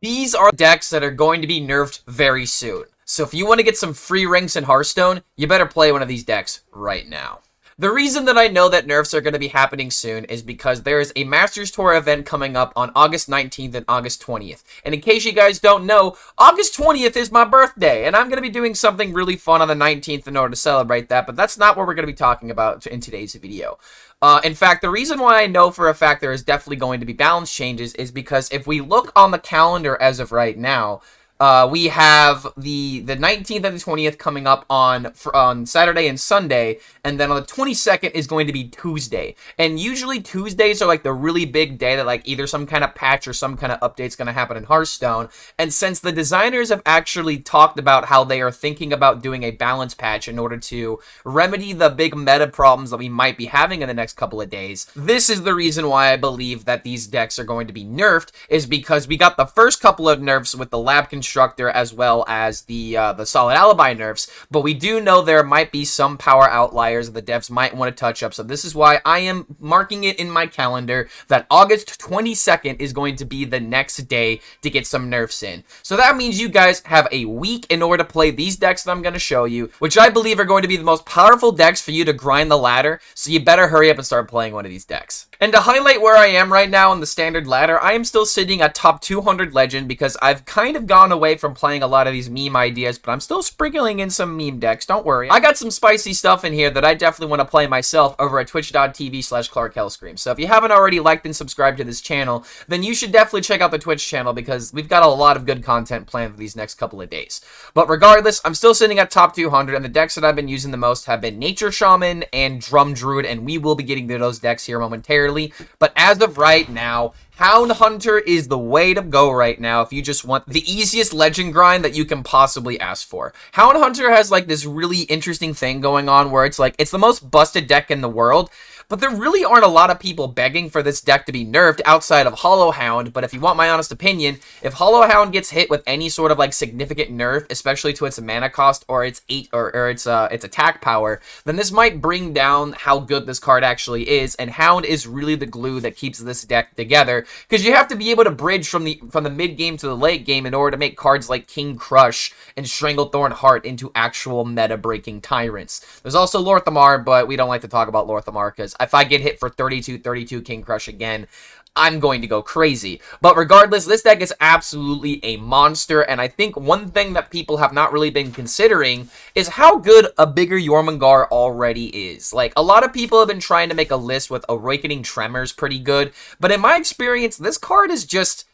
These are decks that are going to be nerfed very soon. So if you want to get some free ranks in Hearthstone, you better play one of these decks right now. The reason that I know that nerfs are going to be happening soon is because there is a Masters Tour event coming up on August 19th and August 20th. And in case you guys don't know, August 20th is my birthday, and I'm going to be doing something really fun on the 19th in order to celebrate that, but that's not what we're going to be talking about in today's video. In fact, the reason why I know for a fact there is definitely going to be balance changes is because if we look on the calendar as of right now, we have the 19th and the 20th coming up on Saturday and Sunday, and then on the 22nd is going to be Tuesday. And usually Tuesdays are like the really big day that like either some kind of patch or some kind of update's going to happen in Hearthstone. And since the designers have actually talked about how they are thinking about doing a balance patch in order to remedy the big meta problems that we might be having in the next couple of days, this is the reason why I believe that these decks are going to be nerfed, is because we got the first couple of nerfs with the Lab Constructor as well as the Solid Alibi nerfs, but we do know there might be some power outliers that the devs might want to touch up, so this is why I am marking it in my calendar that August 22nd is going to be the next day to get some nerfs in. So that means you guys have a week in order to play these decks that I'm going to show you, which I believe are going to be the most powerful decks for you to grind the ladder, so you better hurry up and start playing one of these decks. And to highlight where I am right now in the standard ladder, I am still sitting at top 200 legend because I've kind of gone away from playing a lot of these meme ideas, but I'm still sprinkling in some meme decks, don't worry. I got some spicy stuff in here that I definitely want to play myself over at twitch.tv/HELLSCREAM. So if you haven't already liked and subscribed to this channel, then you should definitely check out the Twitch channel because we've got a lot of good content planned for these next couple of days. But regardless, I'm still sitting at top 200, and the decks that I've been using the most have been Nature Shaman and Drum Druid, and we will be getting to those decks here momentarily. But as of right now, Hound Hunter is the way to go right now if you just want the easiest legend grind that you can possibly ask for. Hound Hunter has like this really interesting thing going on where it's like, it's the most busted deck in the world, but there really aren't a lot of people begging for this deck to be nerfed outside of Hollow Hound. But if you want my honest opinion, if Hollow Hound gets hit with any sort of like significant nerf, especially to its mana cost or its its attack power, then this might bring down how good this card actually is. And Hound is really the glue that keeps this deck together, because you have to be able to bridge from the mid game to the late game in order to make cards like King Crush and Stranglethorn Heart into actual meta breaking tyrants. There's also Lorthamar, but we don't like to talk about Lorthamar because if I get hit for 32 King Crush again, I'm going to go crazy. But regardless, this deck is absolutely a monster, and I think one thing that people have not really been considering is how good a bigger Jormungandr already is. Like, a lot of people have been trying to make a list with Awakening Tremors pretty good, but in my experience, this card is just...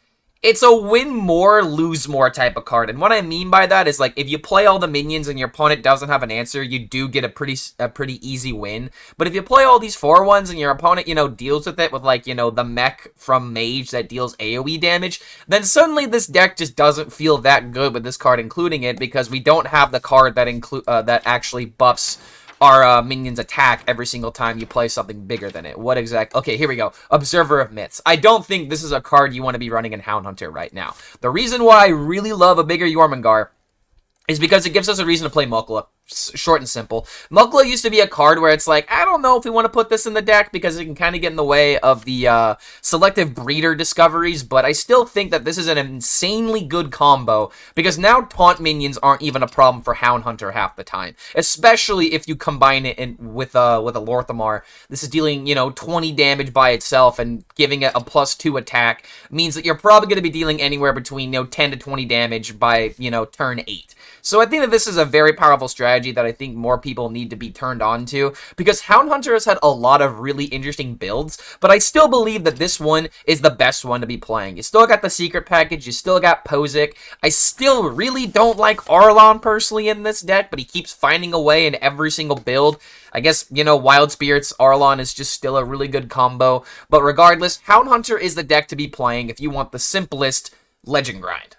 it's a win more, lose more type of card. And what I mean by that is, like, if you play all the minions and your opponent doesn't have an answer, you do get a pretty easy win. But if you play all these 4/1s and your opponent, you know, deals with it with, like, you know, the mech from Mage that deals AoE damage, then suddenly this deck just doesn't feel that good with this card including it, because we don't have the card that that actually buffs our minions attack every single time you play something bigger than it. What exact... okay, here we go. Observer of Myths. I don't think this is a card you want to be running in Hound Hunter right now. The reason why I really love a bigger Jormungandr is because it gives us a reason to play Mukla. Short and simple. Mukla used to be a card where it's like, I don't know if we want to put this in the deck because it can kind of get in the way of the selective breeder discoveries, but I still think that this is an insanely good combo because now taunt minions aren't even a problem for Hound Hunter half the time, especially if you combine it with a Lorthamar. This is dealing, you know, 20 damage by itself, and giving it a +2 attack means that you're probably going to be dealing anywhere between, you know, 10 to 20 damage by, you know, turn 8. So I think that this is a very powerful strategy that I think more people need to be turned on to, because Hound Hunter has had a lot of really interesting builds, but I still believe that this one is the best one to be playing. You still got the secret package, you still got Pozic. I still really don't like Arlon personally in this deck, but he keeps finding a way in every single build. I guess, you know, Wild Spirits, Arlon is just still a really good combo, but regardless, Hound Hunter is the deck to be playing if you want the simplest legend grind.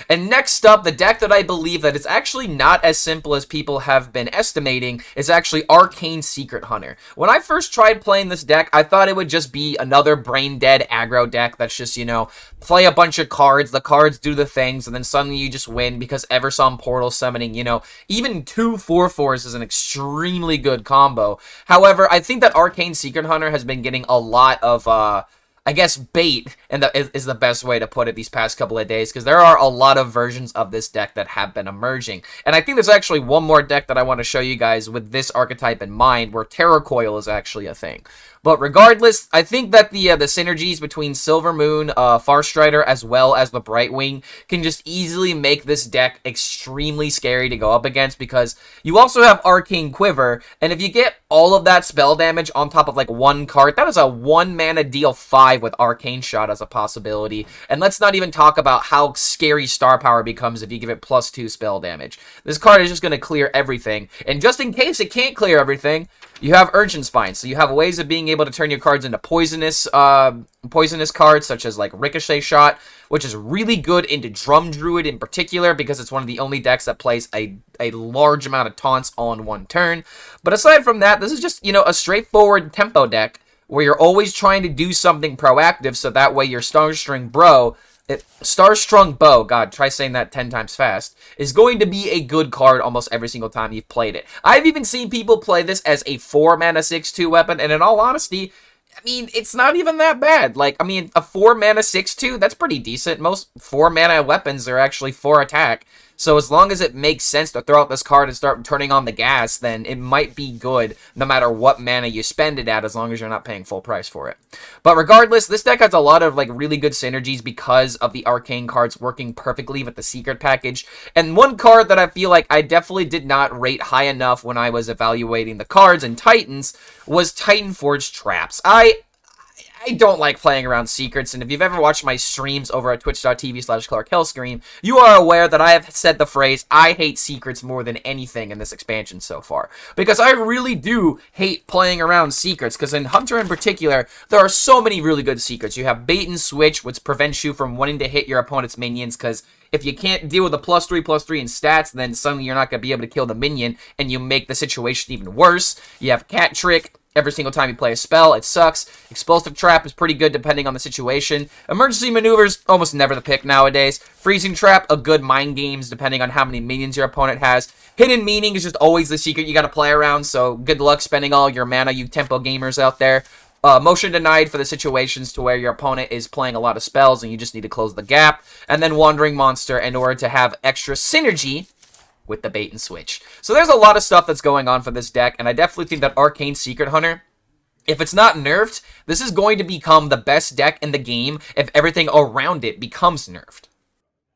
And next up, the deck that I believe that is actually not as simple as people have been estimating is actually Arcane Secret Hunter. When I first tried playing this deck, I thought it would just be another brain-dead aggro deck that's just, you know, play a bunch of cards, the cards do the things, and then suddenly you just win because Eversong Portal summoning, you know, even 2 4/4s is an extremely good combo. However, I think that Arcane Secret Hunter has been getting a lot of I guess bait and is the best way to put it these past couple of days, because there are a lot of versions of this deck that have been emerging. And I think there's actually one more deck that I want to show you guys with this archetype in mind, where Terror Coil is actually a thing. But regardless, I think that the synergies between Silver Moon, Farstrider, as well as the Brightwing can just easily make this deck extremely scary to go up against, because you also have Arcane Quiver, and if you get all of that spell damage on top of like one card, that is a 1 mana deal 5 with Arcane Shot as a possibility. And let's not even talk about how scary Star Power becomes if you give it +2 spell damage. This card is just going to clear everything, and just in case it can't clear everything, you have Urchin Spine, so you have ways of being able to turn your cards into poisonous cards, such as like Ricochet Shot, which is really good into Drum Druid in particular, because it's one of the only decks that plays a large amount of taunts on one turn. But aside from that, this is just, you know, a straightforward tempo deck where you're always trying to do something proactive, so that way your Starstrung Bow, God, try saying that 10 times fast, is going to be a good card almost every single time you've played it. I've even seen people play this as a 4 mana 6/2 weapon, and in all honesty, I mean, it's not even that bad. Like, I mean, a 4 mana 6/2, that's pretty decent. Most 4 mana weapons are actually 4 attack. So as long as it makes sense to throw out this card and start turning on the gas, then it might be good no matter what mana you spend it at, as long as you're not paying full price for it. But regardless, this deck has a lot of like really good synergies because of the arcane cards working perfectly with the secret package. And one card that I feel like I definitely did not rate high enough when I was evaluating the cards in Titans was Titan Forge Traps. I don't like playing around secrets, and if you've ever watched my streams over at twitch.tv/ClarkHellScream, you are aware that I have said the phrase, I hate secrets more than anything in this expansion so far. Because I really do hate playing around secrets, because in Hunter in particular, there are so many really good secrets. You have Bait and Switch, which prevents you from wanting to hit your opponent's minions, because if you can't deal with a +3/+3 in stats, then suddenly you're not going to be able to kill the minion, and you make the situation even worse. You have Cat Trick. Every single time you play a spell, it sucks. Explosive Trap is pretty good depending on the situation. Emergency Maneuvers, almost never the pick nowadays. Freezing Trap, a good mind games depending on how many minions your opponent has. Hidden Meaning is just always the secret you gotta play around, so good luck spending all your mana, you tempo gamers out there. Motion Denied for the situations to where your opponent is playing a lot of spells and you just need to close the gap. And then Wandering Monster in order to have extra synergy with the Bait and Switch. So there's a lot of stuff that's going on for this deck, and I definitely think that Arcane Secret Hunter, if it's not nerfed, this is going to become the best deck in the game if everything around it becomes nerfed.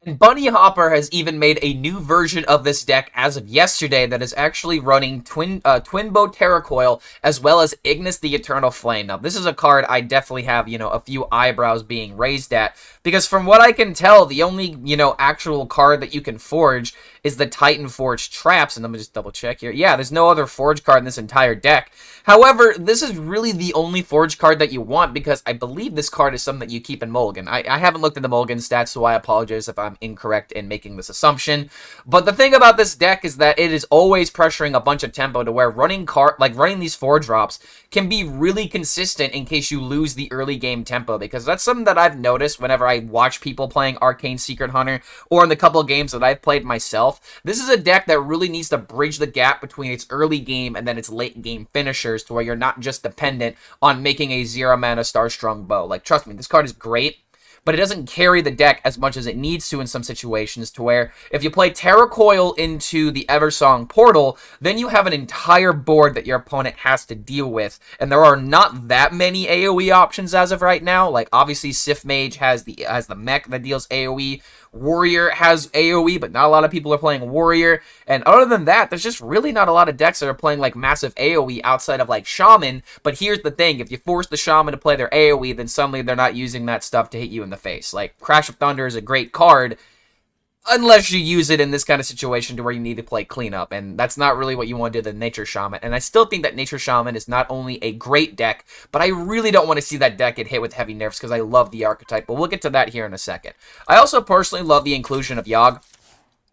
And Bunnyhoppr has even made a new version of this deck as of yesterday that is actually running Twinbow Terror Coil as well as Ignis the Eternal Flame. Now, this is a card I definitely have, you know, a few eyebrows being raised at, because from what I can tell, the only, you know, actual card that you can forge is the Titan Forge Traps, and let me just double check here. Yeah, there's no other forge card in this entire deck. However, this is really the only forge card that you want, because I believe this card is something that you keep in Mulligan. I haven't looked at the Mulligan stats, so I apologize if I'm incorrect in making this assumption. But the thing about this deck is that it is always pressuring a bunch of tempo to where running these 4-drops can be really consistent in case you lose the early game tempo, because that's something that I've noticed whenever I watch people playing Arcane Secret Hunter or in the couple of games that I've played myself. This is a deck that really needs to bridge the gap between its early game and then its late game finishers, to where you're not just dependent on making a 0-mana Starstrung Bow. Like, trust me, this card is great, but it doesn't carry the deck as much as it needs to in some situations, to where if you play Terror Coil into the Eversong Portal, then you have an entire board that your opponent has to deal with, and there are not that many AoE options as of right now. Like, obviously, Sif Mage has the mech that deals AoE, Warrior has AoE, but not a lot of people are playing Warrior, and other than that, there's just really not a lot of decks that are playing, like, massive AoE outside of, like, Shaman. But here's the thing, if you force the Shaman to play their AoE, then suddenly they're not using that stuff to hit you in the face. Like, Crash of Thunder is a great card, unless you use it in this kind of situation to where you need to play cleanup, and that's not really what you want to do with Nature Shaman. And I still think that Nature Shaman is not only a great deck, but I really don't want to see that deck get hit with heavy nerfs, because I love the archetype, but we'll get to that here in a second. I also personally love the inclusion of Yogg.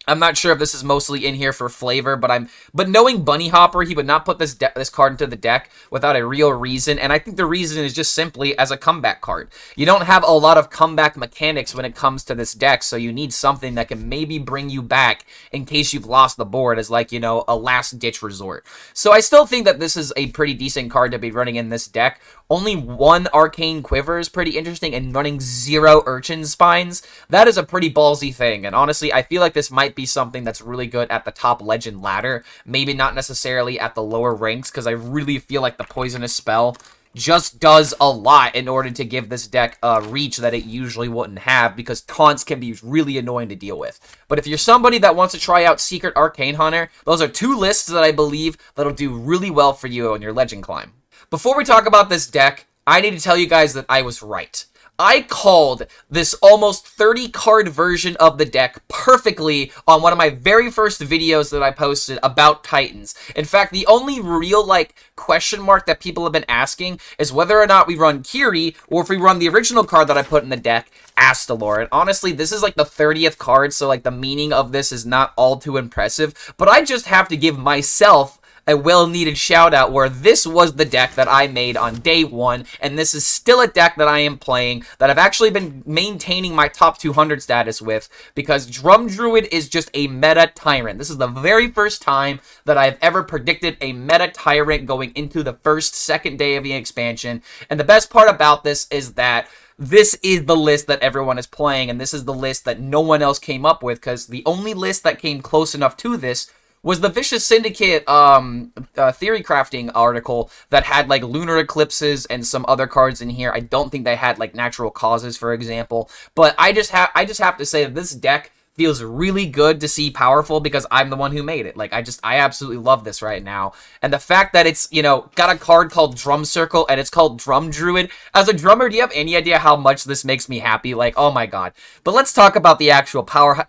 I'm not sure if this is mostly in here for flavor, but knowing Bunnyhoppr, he would not put this card into the deck without a real reason, and I think the reason is just simply as a comeback card. You don't have a lot of comeback mechanics when it comes to this deck, so you need something that can maybe bring you back in case you've lost the board as, like, you know, a last-ditch resort. So I still think that this is a pretty decent card to be running in this deck. Only one Arcane Quiver is pretty interesting, and running 0 Urchin Spines, that is a pretty ballsy thing, and honestly, I feel like this might be something that's really good at the top legend ladder, maybe not necessarily at the lower ranks, because I really feel like the Poisonous Spell just does a lot in order to give this deck a reach that it usually wouldn't have, because taunts can be really annoying to deal with. But if you're somebody that wants to try out Secret Arcane Hunter, those are 2 lists that I believe that'll do really well for you on your legend climb. Before we talk about this deck, I need to tell you guys that I was right. I called this almost 30 card version of the deck perfectly on one of my very first videos that I posted about Titans. In fact, the only real, like, question mark that people have been asking is whether or not we run Kiri, or if we run the original card that I put in the deck, Astalor. And honestly, this is like the 30th card, so like the meaning of this is not all too impressive, but I just have to give myself a well-needed shout-out where this was the deck that I made on day 1, and this is still a deck that I am playing, that I've actually been maintaining my top 200 status with, because Drum Druid is just a meta tyrant. This is the very first time that I've ever predicted a meta tyrant going into the second day of the expansion, and the best part about this is that this is the list that everyone is playing, and this is the list that no one else came up with, because the only list that came close enough to this was the Vicious Syndicate theory crafting article that had, like, lunar eclipses and some other cards in here. I don't think they had, like, natural causes, for example. But I just have to say that this deck feels really good to see powerful because I'm the one who made it. Like, I absolutely love this right now. And the fact that it's, you know, got a card called Drum Circle and it's called Drum Druid. As a drummer, do you have any idea how much this makes me happy? Like, oh my god. But let's talk about the actual power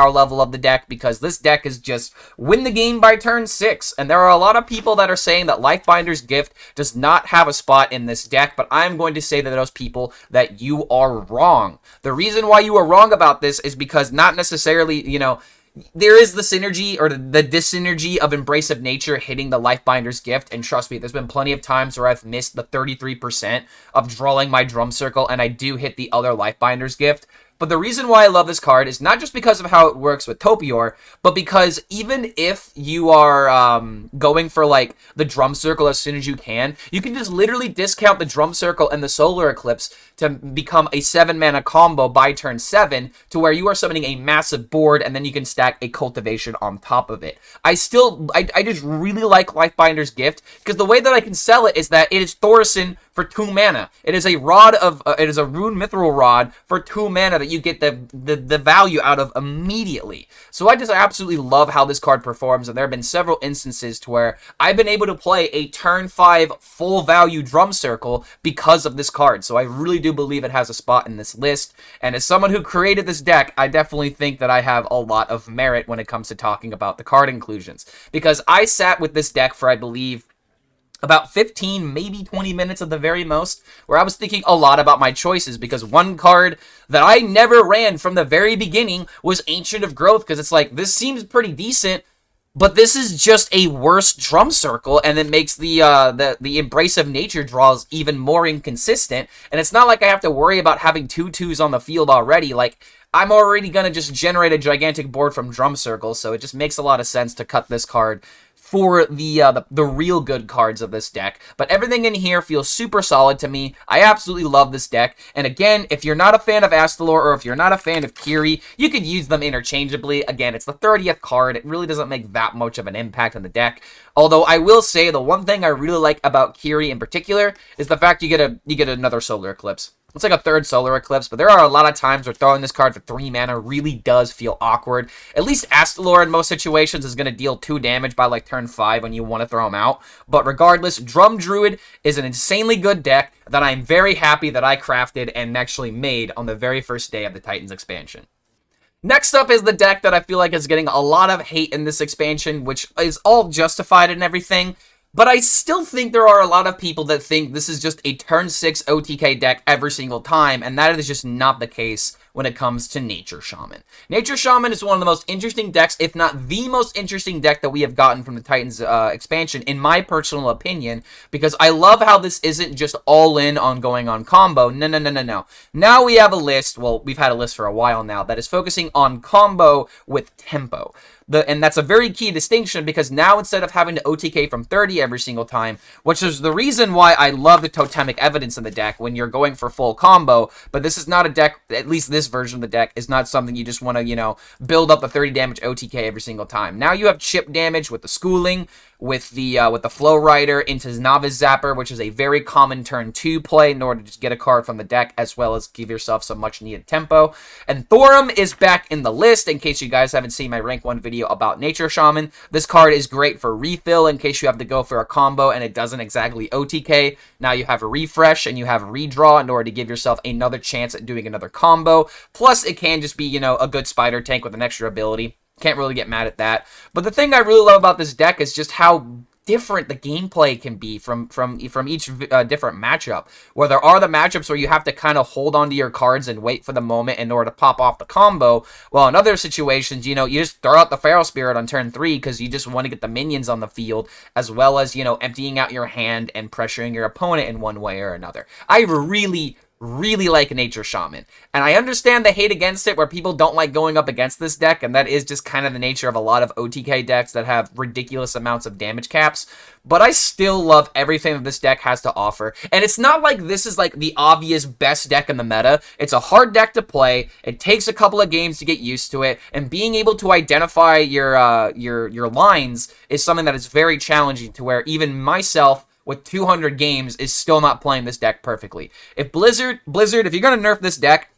level of the deck, because this deck is just win the game by turn 6. And there are a lot of people that are saying that Lifebinder's Gift does not have a spot in this deck, but I'm going to say to those people that you are wrong. The reason why you are wrong about this is because not necessarily, you know, there is the synergy or the dyssynergy of Embrace of Nature hitting the Lifebinder's Gift, and trust me, there's been plenty of times where I've missed the 33% of drawing my Drum Circle, and I do hit the other Lifebinder's Gift. But the reason why I love this card is not just because of how it works with Topior, but because even if you are going for, like, the Drum Circle as soon as you can just literally discount the Drum Circle and the Solar Eclipse to become a 7-mana combo by turn 7, to where you are summoning a massive board, and then you can stack a Cultivation on top of it. I just really like Lifebinder's Gift, because the way that I can sell it is that it is Thaurissan for 2 mana. It is a Rune Mithril Rod for 2 mana that you get the value out of immediately. So I just absolutely love how this card performs, and there have been several instances to where I've been able to play a turn 5 full value Drum Circle because of this card. So I really do believe it has a spot in this list, and as someone who created this deck, I definitely think that I have a lot of merit when it comes to talking about the card inclusions, because I sat with this deck for, I believe, about 15, maybe 20 minutes at the very most, where I was thinking a lot about my choices, because one card that I never ran from the very beginning was Ancient of Growth, because it's like, this seems pretty decent, but this is just a worse Drum Circle, and it makes the Embrace of Nature draws even more inconsistent, and it's not like I have to worry about having 2/2s on the field already. Like, I'm already going to just generate a gigantic board from Drum Circle, so it just makes a lot of sense to cut this card for the real good cards of this deck. But everything in here feels super solid to me. I absolutely love this deck. And again, if you're not a fan of Astalor, or if you're not a fan of Kiri, you could use them interchangeably. Again, it's the 30th card. It really doesn't make that much of an impact on the deck. Although I will say the one thing I really like about Kiri in particular is the fact you get another Solar Eclipse. It's like a 3rd Solar Eclipse, but there are a lot of times where throwing this card for 3 mana really does feel awkward. At least Astalor in most situations is going to deal 2 damage by like turn 5 when you want to throw him out. But regardless, Drum Druid is an insanely good deck that I'm very happy that I crafted and actually made on the very first day of the Titans expansion. Next up is the deck that I feel like is getting a lot of hate in this expansion, which is all justified and everything. But I still think there are a lot of people that think this is just a turn 6 OTK deck every single time, and that is just not the case when it comes to Nature Shaman. Nature Shaman is one of the most interesting decks, if not the most interesting deck that we have gotten from the Titans expansion, in my personal opinion, because I love how this isn't just all in on going on combo. No. Now we have a list, well, we've had a list for a while now, that is focusing on combo with tempo. And that's a very key distinction, because now instead of having to OTK from 30 every single time, which is the reason why I love the Totemic Evidence in the deck when you're going for full combo, but this is not a deck, at least this version of the deck, is not something you just want to, you know, build up the 30 damage OTK every single time. Now you have chip damage with the Schooling, with the Flow Rider into Novice Zapper, which is a very common turn 2 play in order to just get a card from the deck, as well as give yourself some much needed tempo. And Thorum is back in the list, in case you guys haven't seen my rank 1 video about Nature Shaman. This card is great for refill in case you have to go for a combo and it doesn't exactly OTK. Now you have a refresh and you have a redraw in order to give yourself another chance at doing another combo. Plus, it can just be, you know, a good spider tank with an extra ability. Can't really get mad at that. But the thing I really love about this deck is just how different the gameplay can be from each different matchup. Where there are the matchups where you have to kind of hold onto your cards and wait for the moment in order to pop off the combo. Well, in other situations, you know, you just throw out the Feral Spirit on turn 3 because you just want to get the minions on the field, as well as, you know, emptying out your hand and pressuring your opponent in one way or another. I really like Nature Shaman, and I understand the hate against it where people don't like going up against this deck, and that is just kind of the nature of a lot of OTK decks that have ridiculous amounts of damage caps, but I still love everything that this deck has to offer. And it's not like this is like the obvious best deck in the meta. It's a hard deck to play. It takes a couple of games to get used to it, and being able to identify your lines is something that is very challenging, to where even myself with 200 games is still not playing this deck perfectly. If Blizzard, if you're going to nerf this deck,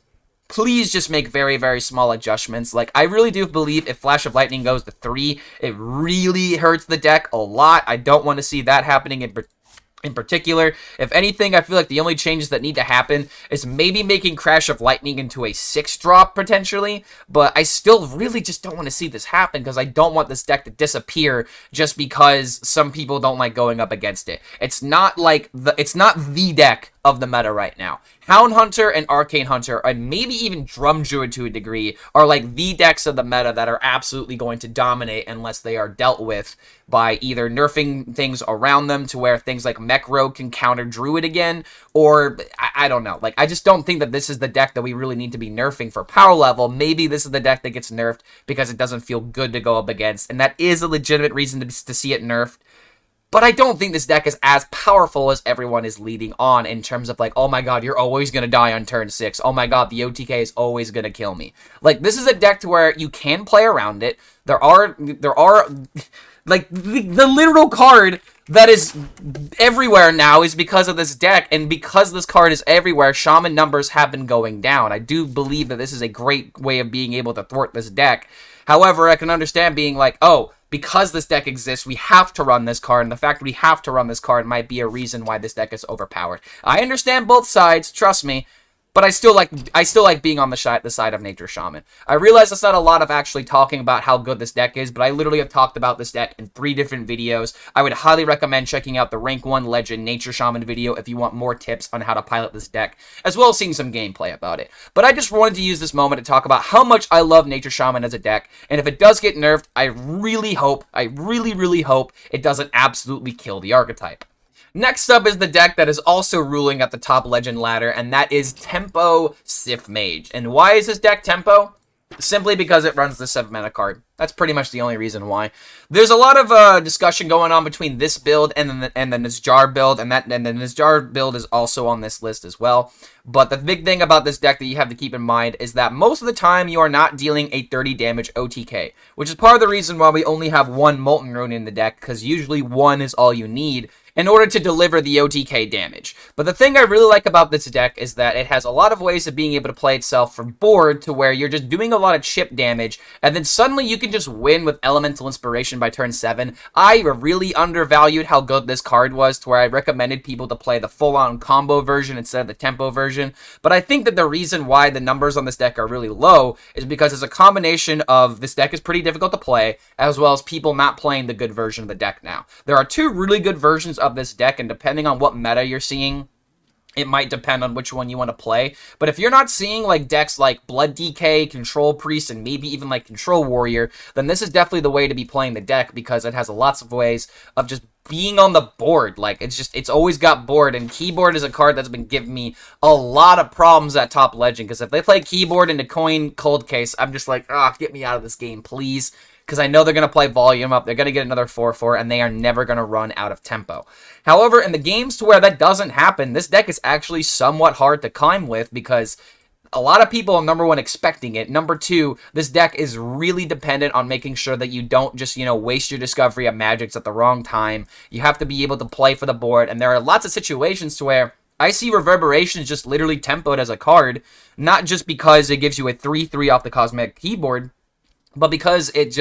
please just make very, very small adjustments. Like, I really do believe if Flash of Lightning goes to 3, it really hurts the deck a lot. I don't want to see that happening in particular. If anything, I feel like the only changes that need to happen is maybe making Crash of Lightning into a 6-drop, potentially, but I still really just don't want to see this happen, because I don't want this deck to disappear just because some people don't like going up against it. It's not the deck of the meta right now. Hound Hunter and Arcane Hunter, and maybe even Drum Druid to a degree, are like the decks of the meta that are absolutely going to dominate unless they are dealt with by either nerfing things around them to where things like Mech Rogue can counter Druid again, or I don't know. Like, I just don't think that this is the deck that we really need to be nerfing for power level. Maybe this is the deck that gets nerfed because it doesn't feel good to go up against, and that is a legitimate reason to see it nerfed. But I don't think this deck is as powerful as everyone is leading on, in terms of like, oh my god, you're always going to die on turn 6. Oh my god, the OTK is always going to kill me. Like, this is a deck to where you can play around it. There are like, the literal card that is everywhere now is because of this deck, and because this card is everywhere, Shaman numbers have been going down. I do believe that this is a great way of being able to thwart this deck. However, I can understand being like, oh, because this deck exists, we have to run this card, and the fact that we have to run this card might be a reason why this deck is overpowered. I understand both sides, trust me, but I still like being on the side of Nature Shaman. I realize that's not a lot of actually talking about how good this deck is, but I literally have talked about this deck in 3 different videos. I would highly recommend checking out the Rank 1 Legend Nature Shaman video if you want more tips on how to pilot this deck, as well as seeing some gameplay about it. But I just wanted to use this moment to talk about how much I love Nature Shaman as a deck, and if it does get nerfed, I really hope it doesn't absolutely kill the archetype. Next up is the deck that is also ruling at the top legend ladder, and that is Tempo Sif Mage. And why is this deck Tempo? Simply because it runs the 7-mana card. That's pretty much the only reason why. There's a lot of discussion going on between this build and the Nizjar build, and the Nizjar build is also on this list as well. But the big thing about this deck that you have to keep in mind is that most of the time you are not dealing a 30 damage OTK, which is part of the reason why we only have 1 Molten Rune in the deck, because usually 1 is all you need in order to deliver the OTK damage. But the thing I really like about this deck is that it has a lot of ways of being able to play itself from board to where you're just doing a lot of chip damage, and then suddenly you can just win with Elemental Inspiration by turn 7. I really undervalued how good this card was, to where I recommended people to play the full-on combo version instead of the tempo version. But I think that the reason why the numbers on this deck are really low is because it's a combination of this deck is pretty difficult to play, as well as people not playing the good version of the deck now. There are 2 really good versions of this deck, and depending on what meta you're seeing, It might depend on which one you want to play. But if you're not seeing like decks like Blood DK, Control Priest, and maybe even like Control Warrior, then this is definitely the way to be playing the deck because it has lots of ways of just being on the board. Like, it's always got board, and Keyboard is a card that's been giving me a lot of problems at Top Legend, because if they play Keyboard into Coin Cold Case, I'm just like, get me out of this game, please. Because I know they're going to play volume up, they're going to get another 4/4, and they are never going to run out of tempo. However, in the games to where that doesn't happen, this deck is actually somewhat hard to climb with, because a lot of people are, number one, expecting it. Number two, this deck is really dependent on making sure that you don't just, waste your discovery of magics at the wrong time. You have to be able to play for the board, and there are lots of situations to where I see Reverberations just literally tempoed as a card, not just because it gives you a 3/3 off the Cosmic Keyboard, but because it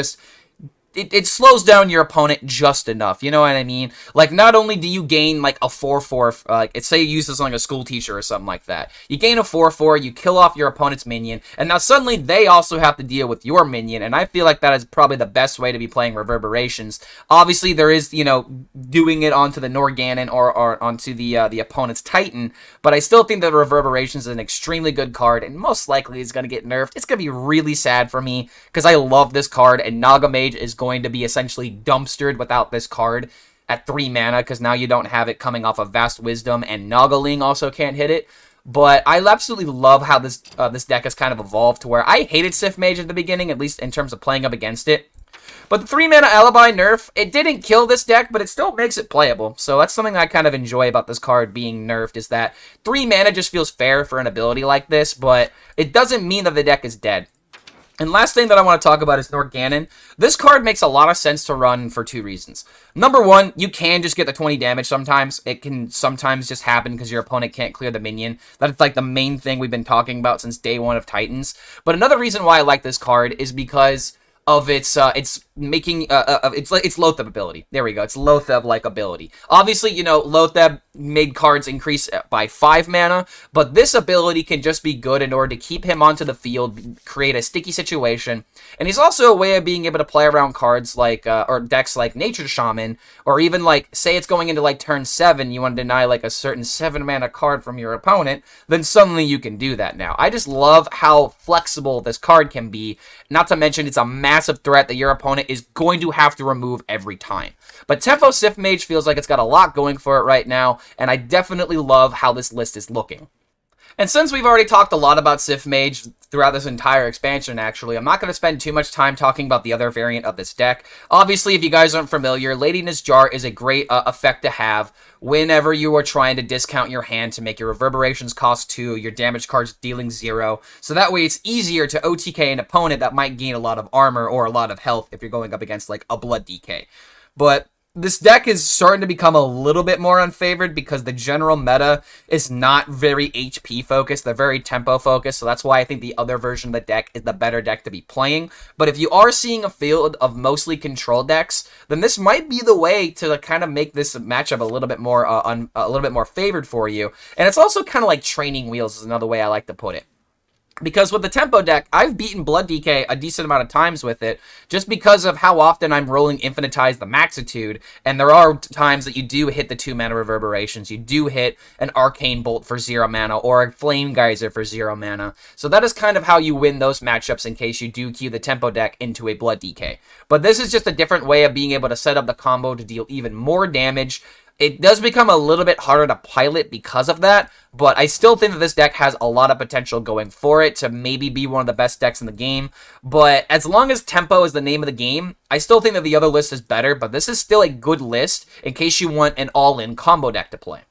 slows down your opponent just enough, you know what I mean? Like, not only do you gain, like, a 4/4, say you use this on like a school teacher or something like that. You gain a 4/4, you kill off your opponent's minion, and now suddenly they also have to deal with your minion, and I feel like that is probably the best way to be playing Reverberations. Obviously, there is, doing it onto the Norganon or onto the opponent's Titan, but I still think that Reverberations is an extremely good card, and most likely is going to get nerfed. It's going to be really sad for me, because I love this card, and Naga Mage is going to be essentially dumpstered without this card at 3 mana, because now you don't have it coming off of Vast Wisdom, and Nagaling also can't hit it. But I absolutely love how this deck has kind of evolved to where I hated Sif Mage at the beginning, at least in terms of playing up against it. But the 3 mana Alibi nerf, it didn't kill this deck, but it still makes it playable. So that's something I kind of enjoy about this card being nerfed, is that 3 mana just feels fair for an ability like this, but it doesn't mean that the deck is dead. And last thing that I want to talk about is Norganon. This card makes a lot of sense to run for 2 reasons. Number one, you can just get the 20 damage sometimes. It can sometimes just happen because your opponent can't clear the minion. That's like the main thing we've been talking about since day 1 of Titans. But another reason why I like this card is because of its Loatheb ability. There we go. It's Loatheb-like ability. Obviously, Loatheb made cards increase by 5 mana, but this ability can just be good in order to keep him onto the field, create a sticky situation, and he's also a way of being able to play around cards like, or decks like Nature Shaman, or even like, say it's going into like turn 7, you want to deny like a certain 7 mana card from your opponent, then suddenly you can do that now. I just love how flexible this card can be, not to mention it's a massive threat that your opponent is going to have to remove every time. But Tempo Sif Mage feels like it's got a lot going for it right now, and I definitely love how this list is looking. And since we've already talked a lot about Sif Mage throughout this entire expansion, actually, I'm not going to spend too much time talking about the other variant of this deck. Obviously, if you guys aren't familiar, Ladiness Jar is a great effect to have whenever you are trying to discount your hand to make your Reverberations cost 2, your damage cards dealing 0, so that way it's easier to OTK an opponent that might gain a lot of armor or a lot of health if you're going up against, like, a Blood DK. But this deck is starting to become a little bit more unfavored because the general meta is not very HP focused. They're very tempo focused, so that's why I think the other version of the deck is the better deck to be playing. But if you are seeing a field of mostly control decks, then this might be the way to kind of make this matchup a little bit more favored for you. And it's also kind of like training wheels is another way I like to put it. Because with the Tempo deck, I've beaten Blood DK a decent amount of times with it, just because of how often I'm rolling Infinitize the Maxitude, and there are times that you do hit the 2 mana Reverberations, you do hit an Arcane Bolt for 0 mana, or a Flame Geyser for 0 mana, so that is kind of how you win those matchups in case you do queue the Tempo deck into a Blood DK. But this is just a different way of being able to set up the combo to deal even more damage. It does become a little bit harder to pilot because of that, but I still think that this deck has a lot of potential going for it to maybe be one of the best decks in the game. But as long as Tempo is the name of the game, I still think that the other list is better, but this is still a good list in case you want an all-in combo deck to play.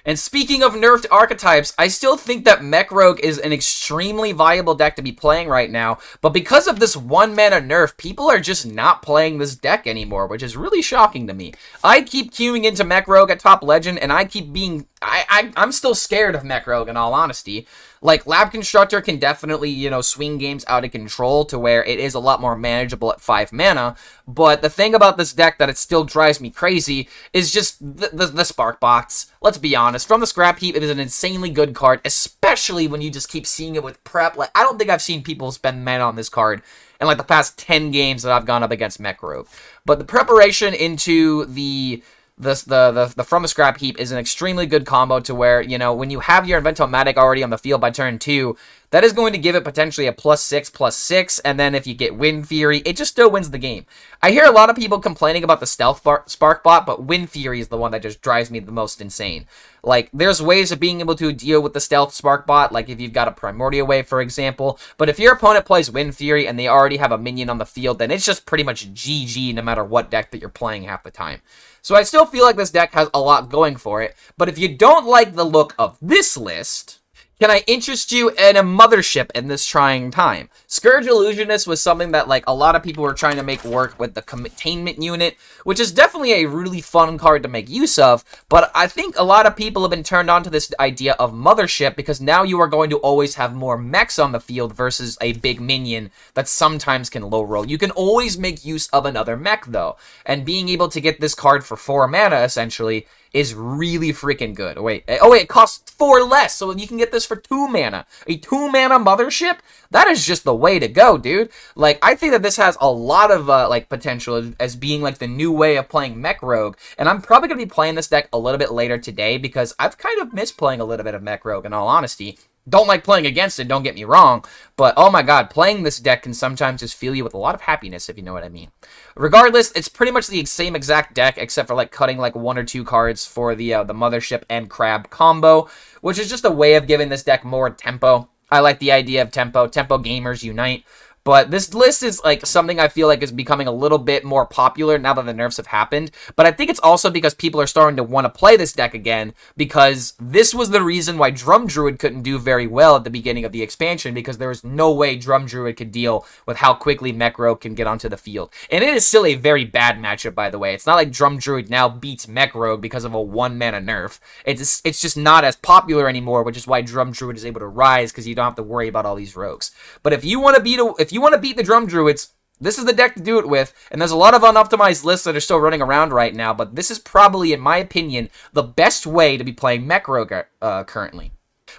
And speaking of nerfed archetypes, I still think that Mech Rogue is an extremely viable deck to be playing right now, but because of this 1 mana nerf, people are just not playing this deck anymore, which is really shocking to me. I keep queuing into Mech Rogue at Top Legend, and I keep being... I'm still scared of Mech Rogue, in all honesty. Like, Lab Constructor can definitely, swing games out of control to where it is a lot more manageable at 5 mana, but the thing about this deck that it still drives me crazy is just the Spark Box. Let's be honest, from the Scrap Heap, it is an insanely good card, especially when you just keep seeing it with Prep. Like, I don't think I've seen people spend mana on this card in, like, the past 10 games that I've gone up against Mech Rogue. But the preparation into the the From a Scrap Heap is an extremely good combo to where, you know, when you have your Inventomatic already on the field by turn 2, that is going to give it potentially a +6/+6, and then if you get Wind Fury, it just still wins the game. I hear a lot of people complaining about the Stealth Spark Bot, but Wind Fury is the one that just drives me the most insane. Like, there's ways of being able to deal with the Stealth Spark Bot, like if you've got a Primordial Wave, for example, but if your opponent plays Wind Fury and they already have a minion on the field, then it's just pretty much GG no matter what deck that you're playing half the time. So I still feel like this deck has a lot going for it, but if you don't like the look of this list, can I interest you in a mothership in this trying time? Scourge Illusionist was something that, like, a lot of people were trying to make work with the Containment unit, which is definitely a really fun card to make use of, but I think a lot of people have been turned on to this idea of mothership because now you are going to always have more mechs on the field versus a big minion that sometimes can low roll. You can always make use of another mech, though, and being able to get this card for 4 mana, essentially, is really freaking good. Oh wait, it costs 4 less, so you can get this for 2 mana. A 2 mana mothership? That is just the way to go, dude. Like, I think that this has a lot of, like, potential as being, like, the new way of playing Mech Rogue, and I'm probably going to be playing this deck a little bit later today because I've kind of missed playing a little bit of Mech Rogue, in all honesty. Don't like playing against it, don't get me wrong, but oh my god, playing this deck can sometimes just fill you with a lot of happiness, if you know what I mean. Regardless, it's pretty much the same exact deck, except for like cutting like 1 or 2 cards for the Mothership and Crab combo, which is just a way of giving this deck more tempo. I like the idea of tempo. Tempo gamers unite. But this list is like something I feel like is becoming a little bit more popular now that the nerfs have happened. But I think it's also because people are starting to want to play this deck again, because this was the reason why Drum Druid couldn't do very well at the beginning of the expansion, because there was no way Drum Druid could deal with how quickly Mech Rogue can get onto the field. And it is still a very bad matchup, by the way. It's not like Drum Druid now beats Mech Rogue because of a 1-mana nerf. It's just not as popular anymore, which is why Drum Druid is able to rise, because you don't have to worry about all these rogues. But if you want to beat the Drum Druids, this is the deck to do it with, and there's a lot of unoptimized lists that are still running around right now, but this is probably, in my opinion, the best way to be playing Mech Rogue currently.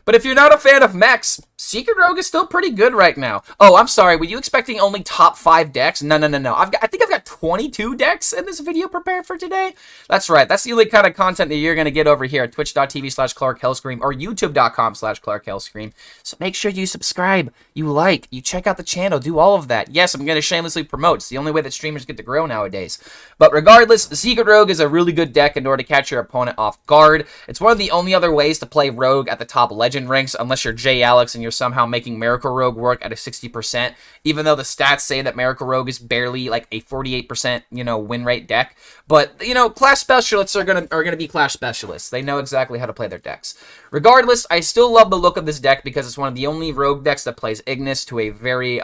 But if you're not a fan of mechs, Secret Rogue is still pretty good right now. Oh, I'm sorry, were you expecting only top 5 decks? No. I think I've got 22 decks in this video prepared for today. That's right, that's the only kind of content that you're going to get over here at twitch.tv/ClarkHellScream or youtube.com/ClarkHellScream. So make sure you subscribe, you like, you check out the channel, do all of that. Yes, I'm going to shamelessly promote. It's the only way that streamers get to grow nowadays. But regardless, Secret Rogue is a really good deck in order to catch your opponent off guard. It's one of the only other ways to play Rogue at the top legend ranks, unless you're J. Alex and you're somehow making Miracle Rogue work at a 60%, even though the stats say that Miracle Rogue is barely like a 48%, win rate deck. But, Clash Specialists are gonna be Clash Specialists. They know exactly how to play their decks. Regardless, I still love the look of this deck because it's one of the only Rogue decks that plays Ignis to a very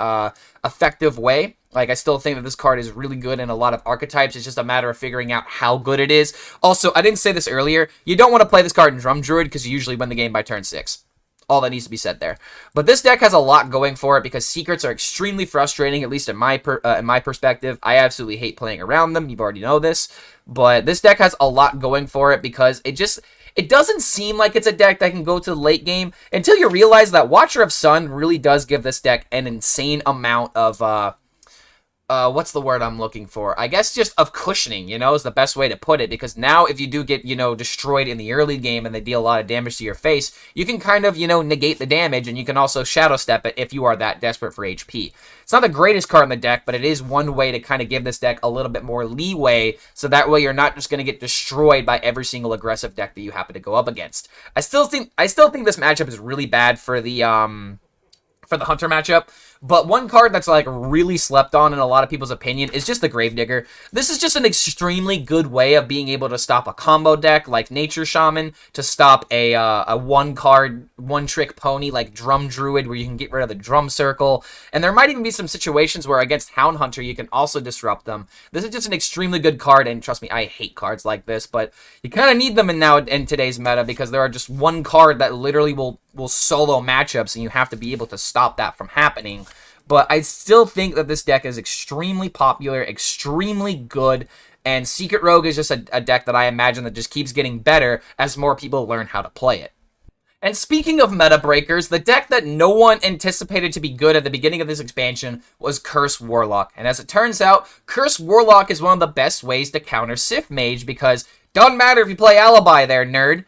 effective way. Like, I still think that this card is really good in a lot of archetypes. It's just a matter of figuring out how good it is. Also, I didn't say this earlier. You don't want to play this card in Drum Druid because you usually win the game by turn 6. All that needs to be said there. But this deck has a lot going for it because secrets are extremely frustrating, at least in my perspective. I absolutely hate playing around them. You already know this. But this deck has a lot going for it because it doesn't seem like it's a deck that can go to the late game until you realize that Watcher of Sun really does give this deck an insane amount of what's the word I'm looking for? I guess just of cushioning, is the best way to put it, because now if you do get, destroyed in the early game and they deal a lot of damage to your face, you can kind of, negate the damage, and you can also Shadow Step it if you are that desperate for HP. It's not the greatest card in the deck, but it is one way to kind of give this deck a little bit more leeway, so that way you're not just going to get destroyed by every single aggressive deck that you happen to go up against. I still think this matchup is really bad for the Hunter matchup, but one card that's like really slept on in a lot of people's opinion is just the Gravedigger. This is just an extremely good way of being able to stop a combo deck like Nature Shaman, to stop a one-card, one-trick pony like Drum Druid, where you can get rid of the Drum Circle, and there might even be some situations where against Hound Hunter you can also disrupt them. This is just an extremely good card, and trust me, I hate cards like this, but you kind of need them in today's meta, because there are just one card that literally will solo matchups, and you have to be able to stop that from happening. But I still think that this deck is extremely popular, extremely good, and Secret Rogue is just a deck that I imagine that just keeps getting better as more people learn how to play it. And speaking of meta breakers, the deck that no one anticipated to be good at the beginning of this expansion was Curse Warlock. And as it turns out, Curse Warlock is one of the best ways to counter Sif Mage, because Doesn't matter if you play Alibi there, nerd.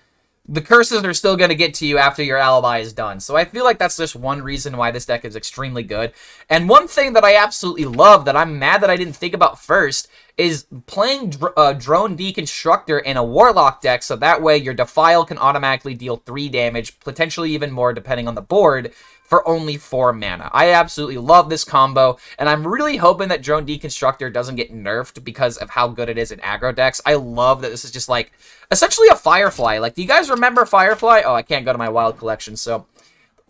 The curses are still going to get to you after your Alibi is done. So I feel like that's just one reason why this deck is extremely good. And one thing that I absolutely love that I'm mad that I didn't think about first is playing Drone Deconstructor in a Warlock deck, so that way your Defile can automatically deal 3 damage, potentially even more depending on the board, for only 4 mana. I absolutely love this combo, and I'm really hoping that Drone Deconstructor doesn't get nerfed because of how good it is in aggro decks. I love that this is just like, essentially a Firefly. Like, do you guys remember Firefly? Oh, I can't go to my wild collection, so...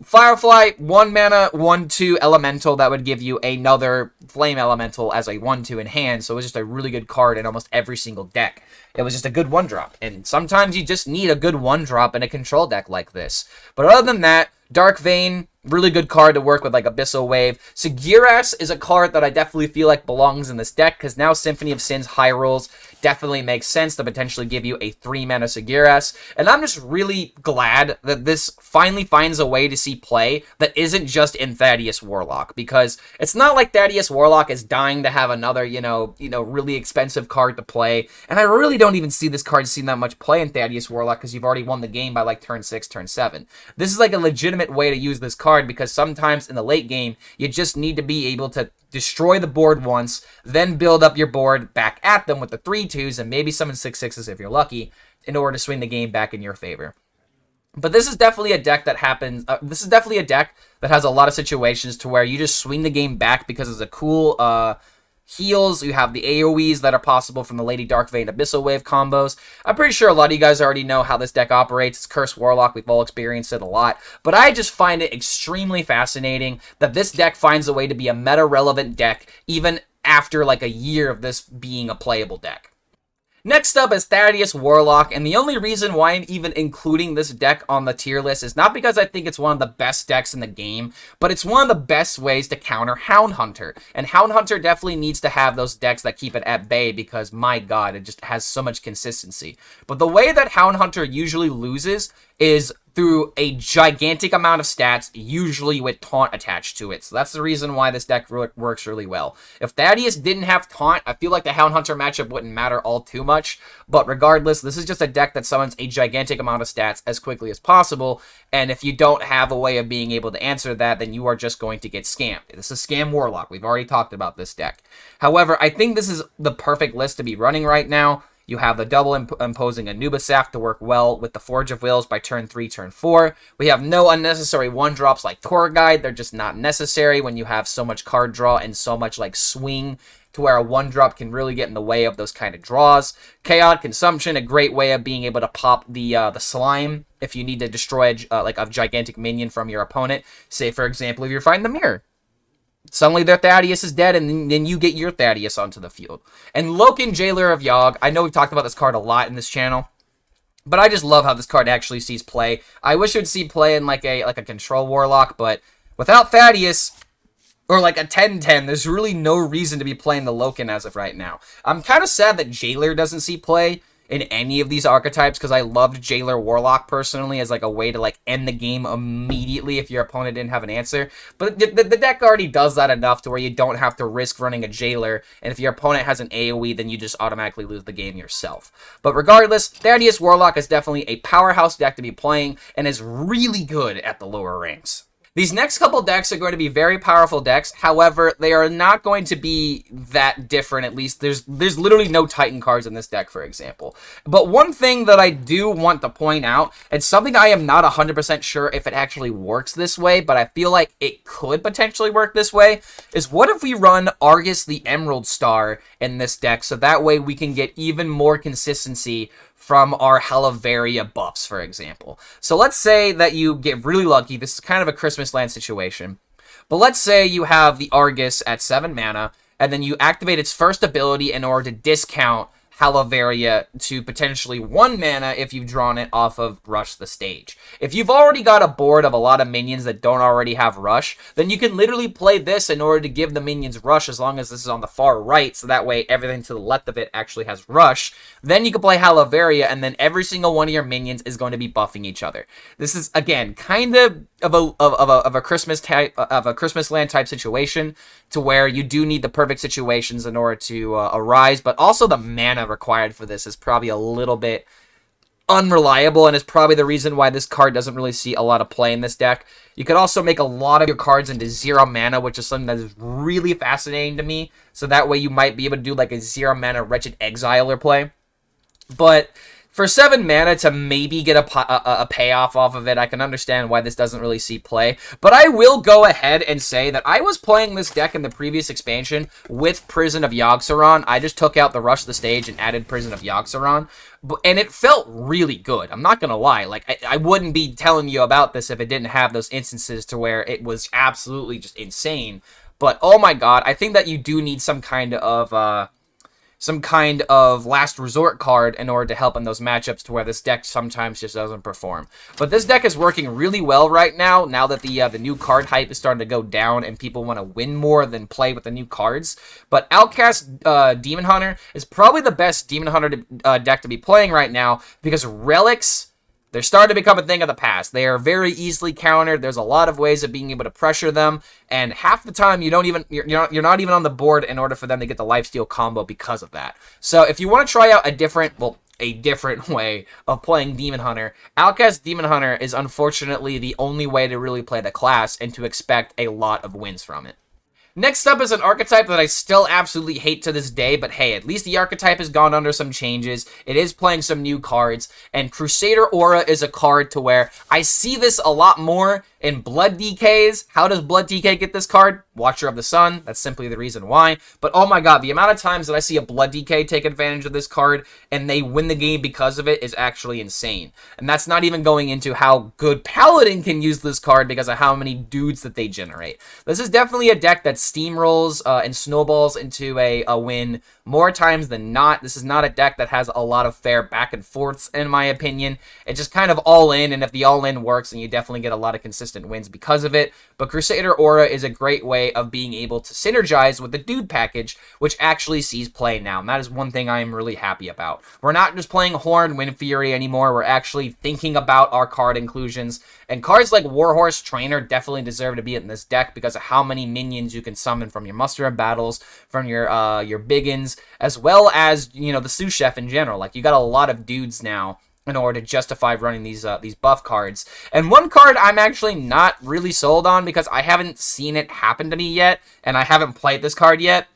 Firefly, 1 mana, 1/2 elemental that would give you another flame elemental as a 1/2 in hand, so it was just a really good card in almost every single deck. It was just a good 1-drop, and sometimes you just need a good 1-drop in a control deck like this. But other than that, Dark Vein, really good card to work with like Abyssal Wave. Saguras is a card that I definitely feel like belongs in this deck, because now Symphony of Sins High Rolls definitely makes sense to potentially give you a 3-mana Saguras. And I'm just really glad that this finally finds a way to see play that isn't just in Thaddius Warlock, because it's not like Thaddius Warlock is dying to have another, you know, really expensive card to play. And I really don't even see this card seeing that much play in Thaddius Warlock, because you've already won the game by like turn 6, turn 7. This is like a legitimate way to use this card, because sometimes in the late game, you just need to be able to destroy the board once, then build up your board back at them with the 3/2s and maybe summon 6/6s if you're lucky, in order to swing the game back in your favor. But this is definitely a deck that happens. This is definitely a deck that has a lot of situations to where you just swing the game back because it's a cool heals. You have the AoEs that are possible from the Lady Dark Vein Abyssal Wave combos. I'm pretty sure a lot of you guys already know how this deck operates. It's Cursed Warlock. We've all experienced it a lot. But I just find it extremely fascinating that this deck finds a way to be a meta-relevant deck even after like a year of this being a playable deck. Next up is Thaddius Warlock, and the only reason why I'm even including this deck on the tier list is not because I think it's one of the best decks in the game, but it's one of the best ways to counter Hound Hunter. And Hound Hunter definitely needs to have those decks that keep it at bay, because my god, it just has so much consistency. But the way that Hound Hunter usually loses is through a gigantic amount of stats, usually with Taunt attached to it. So that's the reason why this deck works really well. If Thaddius didn't have Taunt, I feel like the Hound Hunter matchup wouldn't matter all too much. But regardless, this is just a deck that summons a gigantic amount of stats as quickly as possible. And if you don't have a way of being able to answer that, then you are just going to get scammed. This is Scam Warlock. We've already talked about this deck. However, I think this is the perfect list to be running right now. You have the double imposing Anubisaf to work well with the Forge of Wills by turn 3, turn 4. We have no unnecessary 1-drops like Tour Guide. They're just not necessary when you have so much card draw and so much like swing to where a 1-drop can really get in the way of those kind of draws. Chaotic Consumption, a great way of being able to pop the Slime if you need to destroy like a gigantic minion from your opponent. Say, for example, if you're fighting the Mirror. Suddenly their Thaddius is dead, and then you get your Thaddius onto the field. And Loken, Jailer of Yogg, I know we've talked about this card a lot in this channel, but I just love how this card actually sees play. I wish it would see play in like a control Warlock, but without Thaddius, or like a 10-10, there's really no reason to be playing the Loken as of right now. I'm kind of sad that Jailer doesn't see play in any of these archetypes, because I loved Jailer Warlock personally as like a way to like end the game immediately if your opponent didn't have an answer. But the deck already does that enough to where you don't have to risk running a Jailer, and if your opponent has an AoE, then you just automatically lose the game yourself. But regardless, Thaddius Warlock is definitely a powerhouse deck to be playing, and is really good at the lower ranks. These next couple decks are going to be very powerful decks. However, they are not going to be that different. At least there's literally no Titan cards in this deck, for example. But one thing that I do want to point out, and something I am not 100% sure if it actually works this way, but I feel like it could potentially work this way, is what if we run Argus the Emerald Star in this deck, so that way we can get even more consistency from our Hellevaria buffs, for example. So let's say that you get really lucky. This is kind of a Christmas Land situation. But let's say you have the Argus at 7 mana, and then you activate its first ability in order to discount Hellevaria to potentially 1 mana if you've drawn it off of Rush the Stage. If you've already got a board of a lot of minions that don't already have Rush, then you can literally play this in order to give the minions Rush, as long as this is on the far right, so that way everything to the left of it actually has Rush. Then you can play Hellevaria, and then every single one of your minions is going to be buffing each other. This is, again, kind of of a Christmas land type situation, to where you do need the perfect situations in order to arise, but also the mana required for this is probably a little bit unreliable, and is probably the reason why this card doesn't really see a lot of play in this deck. You could also make a lot of your cards into 0 mana, which is something that is really fascinating to me. So that way you might be able to do like a 0 mana Wretched Exiler play. But for 7 mana to maybe get a payoff off of it, I can understand why this doesn't really see play. But I will go ahead and say that I was playing this deck in the previous expansion with Prison of Yogg-Saron. I just took out the Rush the Stage and added Prison of Yogg-Saron. And it felt really good. I'm not going to lie. Like, I wouldn't be telling you about this if it didn't have those instances to where it was absolutely just insane. But, oh my god, I think that you do need some kind of last resort card in order to help in those matchups, to where this deck sometimes just doesn't perform. But this deck is working really well right now that the new card hype is starting to go down and people want to win more than play with the new cards. But Outcast Demon Hunter is probably the best Demon Hunter deck to be playing right now, because Relics, they're starting to become a thing of the past. They are very easily countered. There's a lot of ways of being able to pressure them, and half the time you're not even on the board in order for them to get the lifesteal combo because of that. So if you want to try out a different way of playing Demon Hunter, Outcast Demon Hunter is unfortunately the only way to really play the class and to expect a lot of wins from it. Next up is an archetype that I still absolutely hate to this day, but hey, at least the archetype has gone under some changes. It is playing some new cards, and Crusader Aura is a card to where I see this a lot more in Blood DKs. How does Blood DK get this card? Watcher of the Sun. That's simply the reason why. But oh my god, the amount of times that I see a Blood DK take advantage of this card and they win the game because of it is actually insane. And that's not even going into how good Paladin can use this card because of how many dudes that they generate. This is definitely a deck that steamrolls and snowballs into a win more times than not. This is not a deck that has a lot of fair back and forths, in my opinion. It's just kind of all in, and if the all in works, then you definitely get a lot of consistent wins because of it. But Crusader Aura is a great way of being able to synergize with the dude package, which actually sees play now, and that is one thing I am really happy about. We're not just playing Horn Wind Fury anymore, we're actually thinking about our card inclusions, and cards like Warhorse Trainer definitely deserve to be in this deck because of how many minions you can summon from your muster of battles, from your biggins, as well as, you know, the sous chef in general. Like, you got a lot of dudes now in order to justify running these buff cards. And one card I'm actually not really sold on because I haven't seen it happen to me yet, and I haven't played this card yet.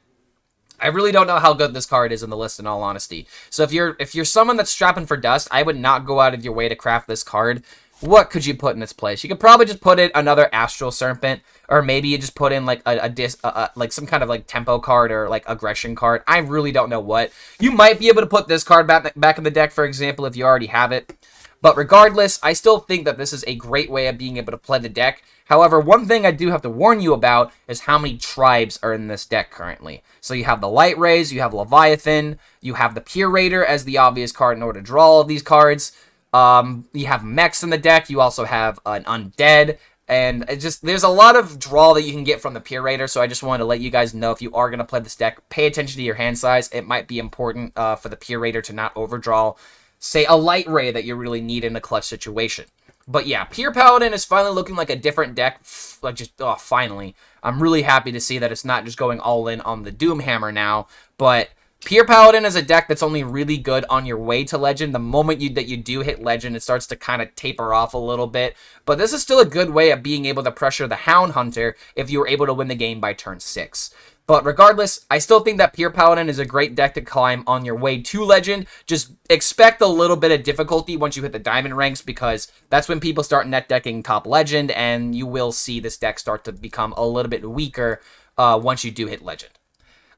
I really don't know how good this card is in the list, in all honesty. So if you're someone that's strapping for dust, I would not go out of your way to craft this card. What could you put in its place? You could probably just put in another Astral Serpent, or maybe you just put in like like some kind of like tempo card or like aggression card. I really don't know what. You might be able to put this card back in the deck, for example, if you already have it. But regardless, I still think that this is a great way of being able to play the deck. However, one thing I do have to warn you about is how many tribes are in this deck currently. So you have the Light Rays, you have Leviathan, you have the Pure Raider as the obvious card in order to draw all of these cards. You have mechs in the deck, you also have an undead, and there's a lot of draw that you can get from the Pure Raider, so I just wanted to let you guys know, if you are going to play this deck, pay attention to your hand size. It might be important for the Pure Raider to not overdraw, say, a Light Ray that you really need in a clutch situation. But yeah, Pure Paladin is finally looking like a different deck, like finally. I'm really happy to see that it's not just going all in on the Doomhammer now, but Pure Paladin is a deck that's only really good on your way to Legend. The moment that you do hit Legend, it starts to kind of taper off a little bit. But this is still a good way of being able to pressure the Hound Hunter if you were able to win the game by turn 6. But regardless, I still think that Pure Paladin is a great deck to climb on your way to Legend. Just expect a little bit of difficulty once you hit the Diamond ranks, because that's when people start net decking top Legend, and you will see this deck start to become a little bit weaker once you do hit Legend.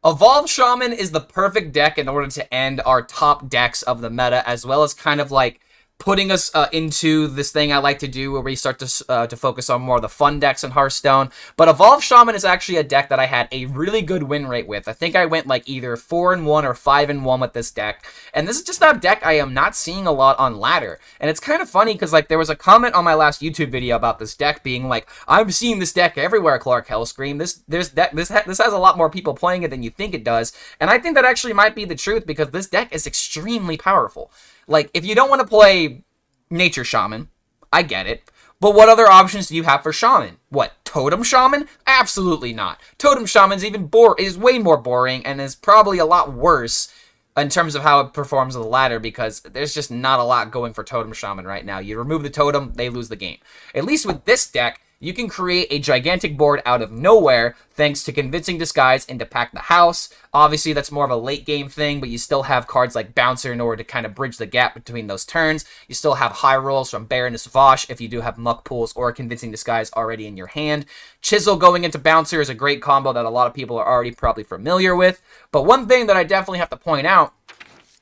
Evolved Shaman is the perfect deck in order to end our top decks of the meta, as well as kind of like putting us into this thing I like to do where we start to focus on more of the fun decks in Hearthstone. But Evolved Shaman is actually a deck that I had a really good win rate with. I think I went like either 4-1 or 5-1 with this deck. And this is just not a deck I am not seeing a lot on ladder. And it's kind of funny because like there was a comment on my last YouTube video about this deck being like, I'm seeing this deck everywhere, Clark HELLSCREAM. This has a lot more people playing it than you think it does. And I think that actually might be the truth, because this deck is extremely powerful. Like, if you don't want to play Nature Shaman, I get it. But what other options do you have for Shaman? What, Totem Shaman? Absolutely not. Totem Shaman's is way more boring and is probably a lot worse in terms of how it performs on the ladder, because there's just not a lot going for Totem Shaman right now. You remove the totem, they lose the game. At least with this deck, you can create a gigantic board out of nowhere thanks to Convincing Disguise into Pack the House. Obviously, that's more of a late game thing, but you still have cards like Bouncer in order to kind of bridge the gap between those turns. You still have high rolls from Baron to Savage if you do have Muck Pools or Convincing Disguise already in your hand. Chisel going into Bouncer is a great combo that a lot of people are already probably familiar with. But one thing that I definitely have to point out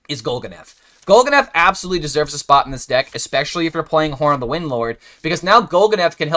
is Golganeth. Golganeth absolutely deserves a spot in this deck, especially if you're playing Horn of the Windlord, because now Golganeth can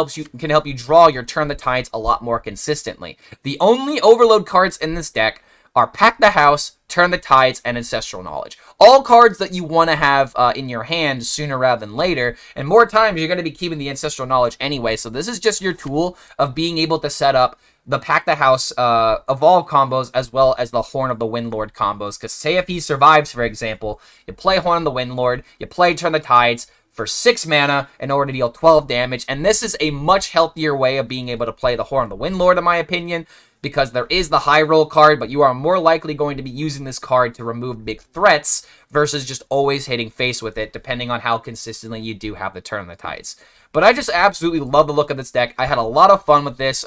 help you draw your Turn the Tides a lot more consistently. The only overload cards in this deck are Pack the House, Turn the Tides, and Ancestral Knowledge. All cards that you want to have in your hand sooner rather than later, and more times you're going to be keeping the Ancestral Knowledge anyway, so this is just your tool of being able to set up the Pack the House Evolve combos as well as the Horn of the Windlord combos, because say if he survives, for example, you play Horn of the Windlord, you play Turn the Tides for 6 mana in order to deal 12 damage, and this is a much healthier way of being able to play the Horn of the Windlord, in my opinion, because there is the high roll card, but you are more likely going to be using this card to remove big threats versus just always hitting face with it, depending on how consistently you do have the Turn of the Tides. But I just absolutely love the look of this deck. I had a lot of fun with this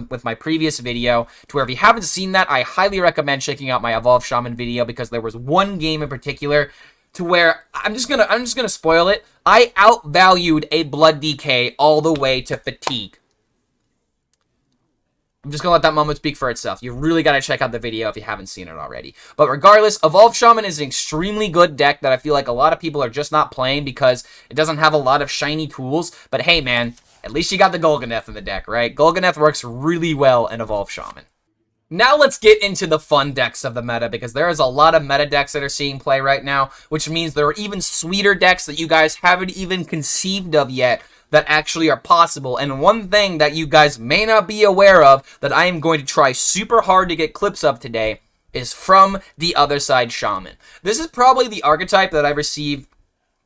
with my previous video, to where if you haven't seen that, I highly recommend checking out my Evolve Shaman video, because there was one game in particular to where I'm just gonna spoil it. I outvalued a Blood DK all the way to Fatigue. I'm just going to let that moment speak for itself. You really got to check out the video if you haven't seen it already. But regardless, Evolve Shaman is an extremely good deck that I feel like a lot of people are just not playing because it doesn't have a lot of shiny tools. But hey, man, at least you got the Golganeth in the deck, right? Golganeth works really well in Evolve Shaman. Now let's get into the fun decks of the meta, because there is a lot of meta decks that are seeing play right now, which means there are even sweeter decks that you guys haven't even conceived of yet that actually are possible. And one thing that you guys may not be aware of that I am going to try super hard to get clips of today is From the Other Side Shaman. This is probably the archetype that I've received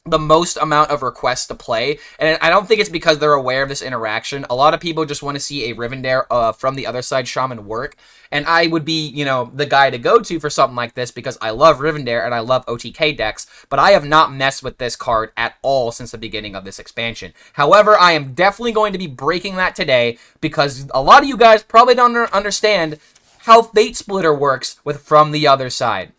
the most amount of requests to play, and I don't think it's because they're aware of this interaction. A lot of people just want to see a Rivendare From the Other Side Shaman work, and I would be, you know, the guy to go to for something like this because I love Rivendare and I love OTK decks, but I have not messed with this card at all since the beginning of this expansion. However, I am definitely going to be breaking that today because a lot of you guys probably don't understand how Fate Splitter works with From the Other Side.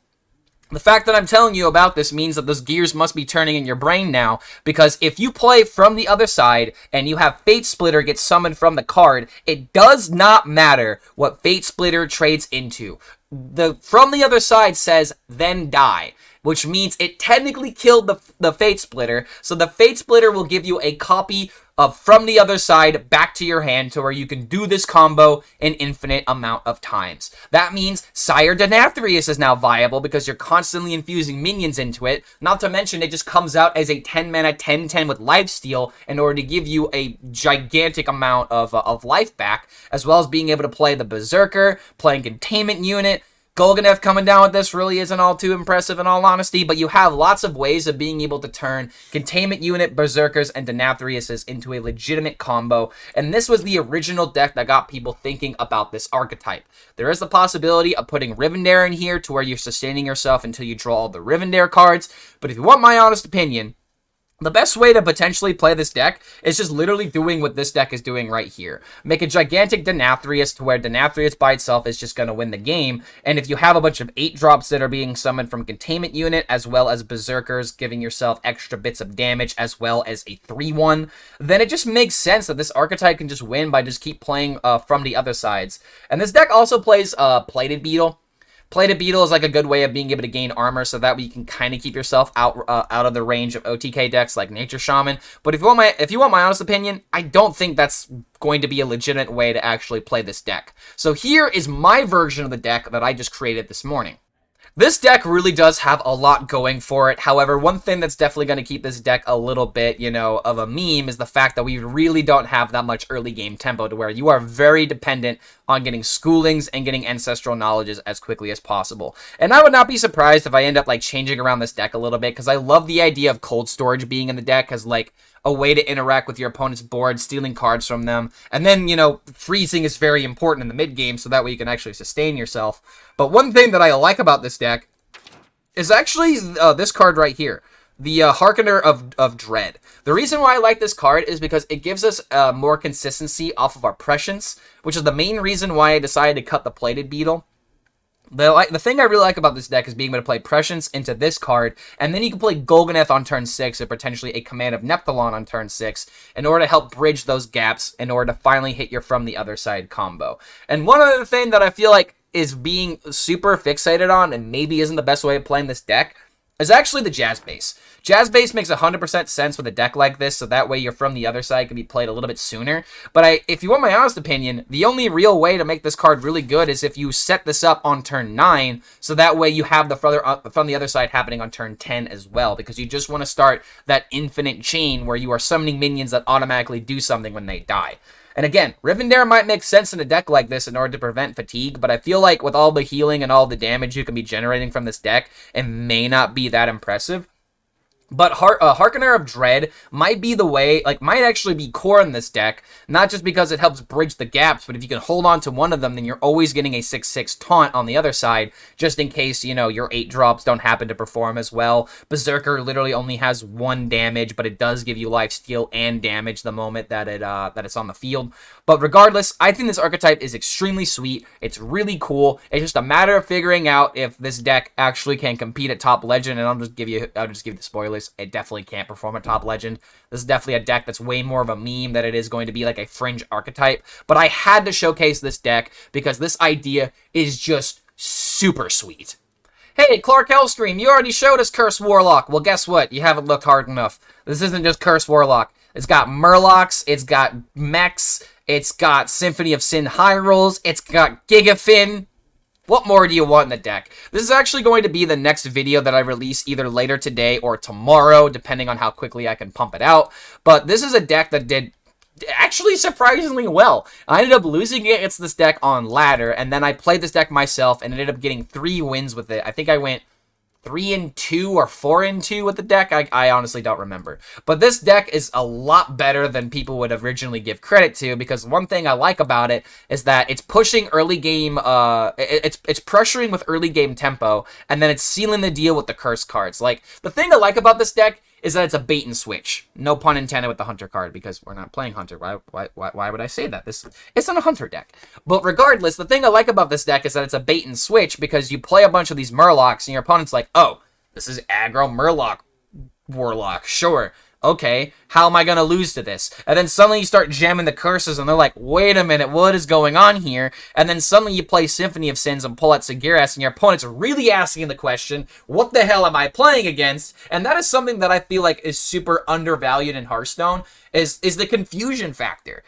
The fact that I'm telling you about this means that those gears must be turning in your brain now, because if you play From the Other Side and you have Fate Splitter get summoned from the card, it does not matter what Fate Splitter trades into. The From the Other Side says, then die, which means it technically killed the Fate Splitter, so the Fate Splitter will give you a copy of From the Other Side back to your hand to where you can do this combo an infinite amount of times. That means Sire Denathrius is now viable because you're constantly infusing minions into it, not to mention it just comes out as a 10 mana 10/10 with lifesteal in order to give you a gigantic amount of life back, as well as being able to play the Berserker, playing Containment Unit. Golganeth coming down with this really isn't all too impressive in all honesty, but you have lots of ways of being able to turn Containment Unit, Berserkers, and Denathriuses into a legitimate combo, and this was the original deck that got people thinking about this archetype. There is the possibility of putting Rivendare in here to where you're sustaining yourself until you draw all the Rivendare cards, but if you want my honest opinion, the best way to potentially play this deck is just literally doing what this deck is doing right here. Make a gigantic Denathrius to where Denathrius by itself is just going to win the game. And if you have a bunch of 8-drops that are being summoned from Containment Unit, as well as Berserkers, giving yourself extra bits of damage, as well as a 3/1, then it just makes sense that this archetype can just win by just keep playing From the Other Sides. And this deck also plays Plated Beetle. Plated Beetle is like a good way of being able to gain armor, so that way you can kind of keep yourself out of the range of OTK decks like Nature Shaman. But if you want my honest opinion, I don't think that's going to be a legitimate way to actually play this deck. So here is my version of the deck that I just created this morning. This deck really does have a lot going for it. However, one thing that's definitely going to keep this deck a little bit, of a meme is the fact that we really don't have that much early game tempo to where you are very dependent on getting schoolings and getting ancestral knowledges as quickly as possible. And I would not be surprised if I end up changing around this deck a little bit, because I love the idea of cold storage being in the deck as a way to interact with your opponent's board, stealing cards from them. And then, freezing is very important in the mid game, so that way you can actually sustain yourself. But one thing that I like about this deck is actually this card right here, the Harkener of Dread. The reason why I like this card is because it gives us more consistency off of our prescience, which is the main reason why I decided to cut the Plated Beetle. The thing I really like about this deck is being able to play Prescience into this card, and then you can play Golganeth on turn 6 or potentially a Command of Nepthalon on turn 6 in order to help bridge those gaps in order to finally hit your From the Other Side combo. And one other thing that I feel like is being super fixated on, and maybe isn't the best way of playing this deck, is actually the Jazz Base. Jazz Base makes 100% sense with a deck like this, so that way you're From the Other Side can be played a little bit sooner. But if you want my honest opinion, the only real way to make this card really good is if you set this up on turn 9, so that way you have the From the Other Side happening on turn 10 as well, because you just want to start that infinite chain where you are summoning minions that automatically do something when they die. And again, Rivendare might make sense in a deck like this in order to prevent fatigue, but I feel like with all the healing and all the damage you can be generating from this deck, it may not be that impressive. But Harkener of Dread might be the way, might actually be core in this deck, not just because it helps bridge the gaps, but if you can hold on to one of them, then you're always getting a 6/6 taunt on the other side, just in case, your 8 drops don't happen to perform as well. Berserker literally only has 1 damage, but it does give you lifesteal and damage the moment that it's on the field. But regardless, I think this archetype is extremely sweet. It's really cool. It's just a matter of figuring out if this deck actually can compete at top legend, and I'll just give you the spoilers. It definitely can't perform at top legend. This is definitely a deck that's way more of a meme than it is going to be like a fringe archetype. But I had to showcase this deck because this idea is just super sweet. Hey, Clark HELLSCREAM, you already showed us Curse Warlock. Well, guess what? You haven't looked hard enough. This isn't just Curse Warlock. It's got Murlocs, it's got Mechs, it's got Symphony of Sin High Rolls, it's got Gigafin. What more do you want in the deck? This is actually going to be the next video that I release either later today or tomorrow, depending on how quickly I can pump it out. But this is a deck that did actually surprisingly well. I ended up losing against this deck on ladder, and then I played this deck myself and ended up getting 3 wins with it. I think I went 3-2 or 4-2 with the deck. I honestly don't remember. But this deck is a lot better than people would originally give credit to, because one thing I like about it is that it's pushing early game, it's pressuring with early game tempo, and then it's sealing the deal with the curse cards. The thing I like about this deck is that it's a bait and switch. No pun intended with the Hunter card, because we're not playing Hunter. Why would I say that? It's not a Hunter deck. But regardless, the thing I like about this deck is that it's a bait and switch, because you play a bunch of these Murlocs, and your opponent's like, oh, this is aggro Murloc Warlock. Sure. Okay, how am I going to lose to this? And then suddenly you start jamming the curses, and they're like, wait a minute, what is going on here? And then suddenly you play Symphony of Sins and pull out Sagiras, and your opponent's really asking the question, what the hell am I playing against? And that is something that I feel like is super undervalued in Hearthstone, is the confusion factor.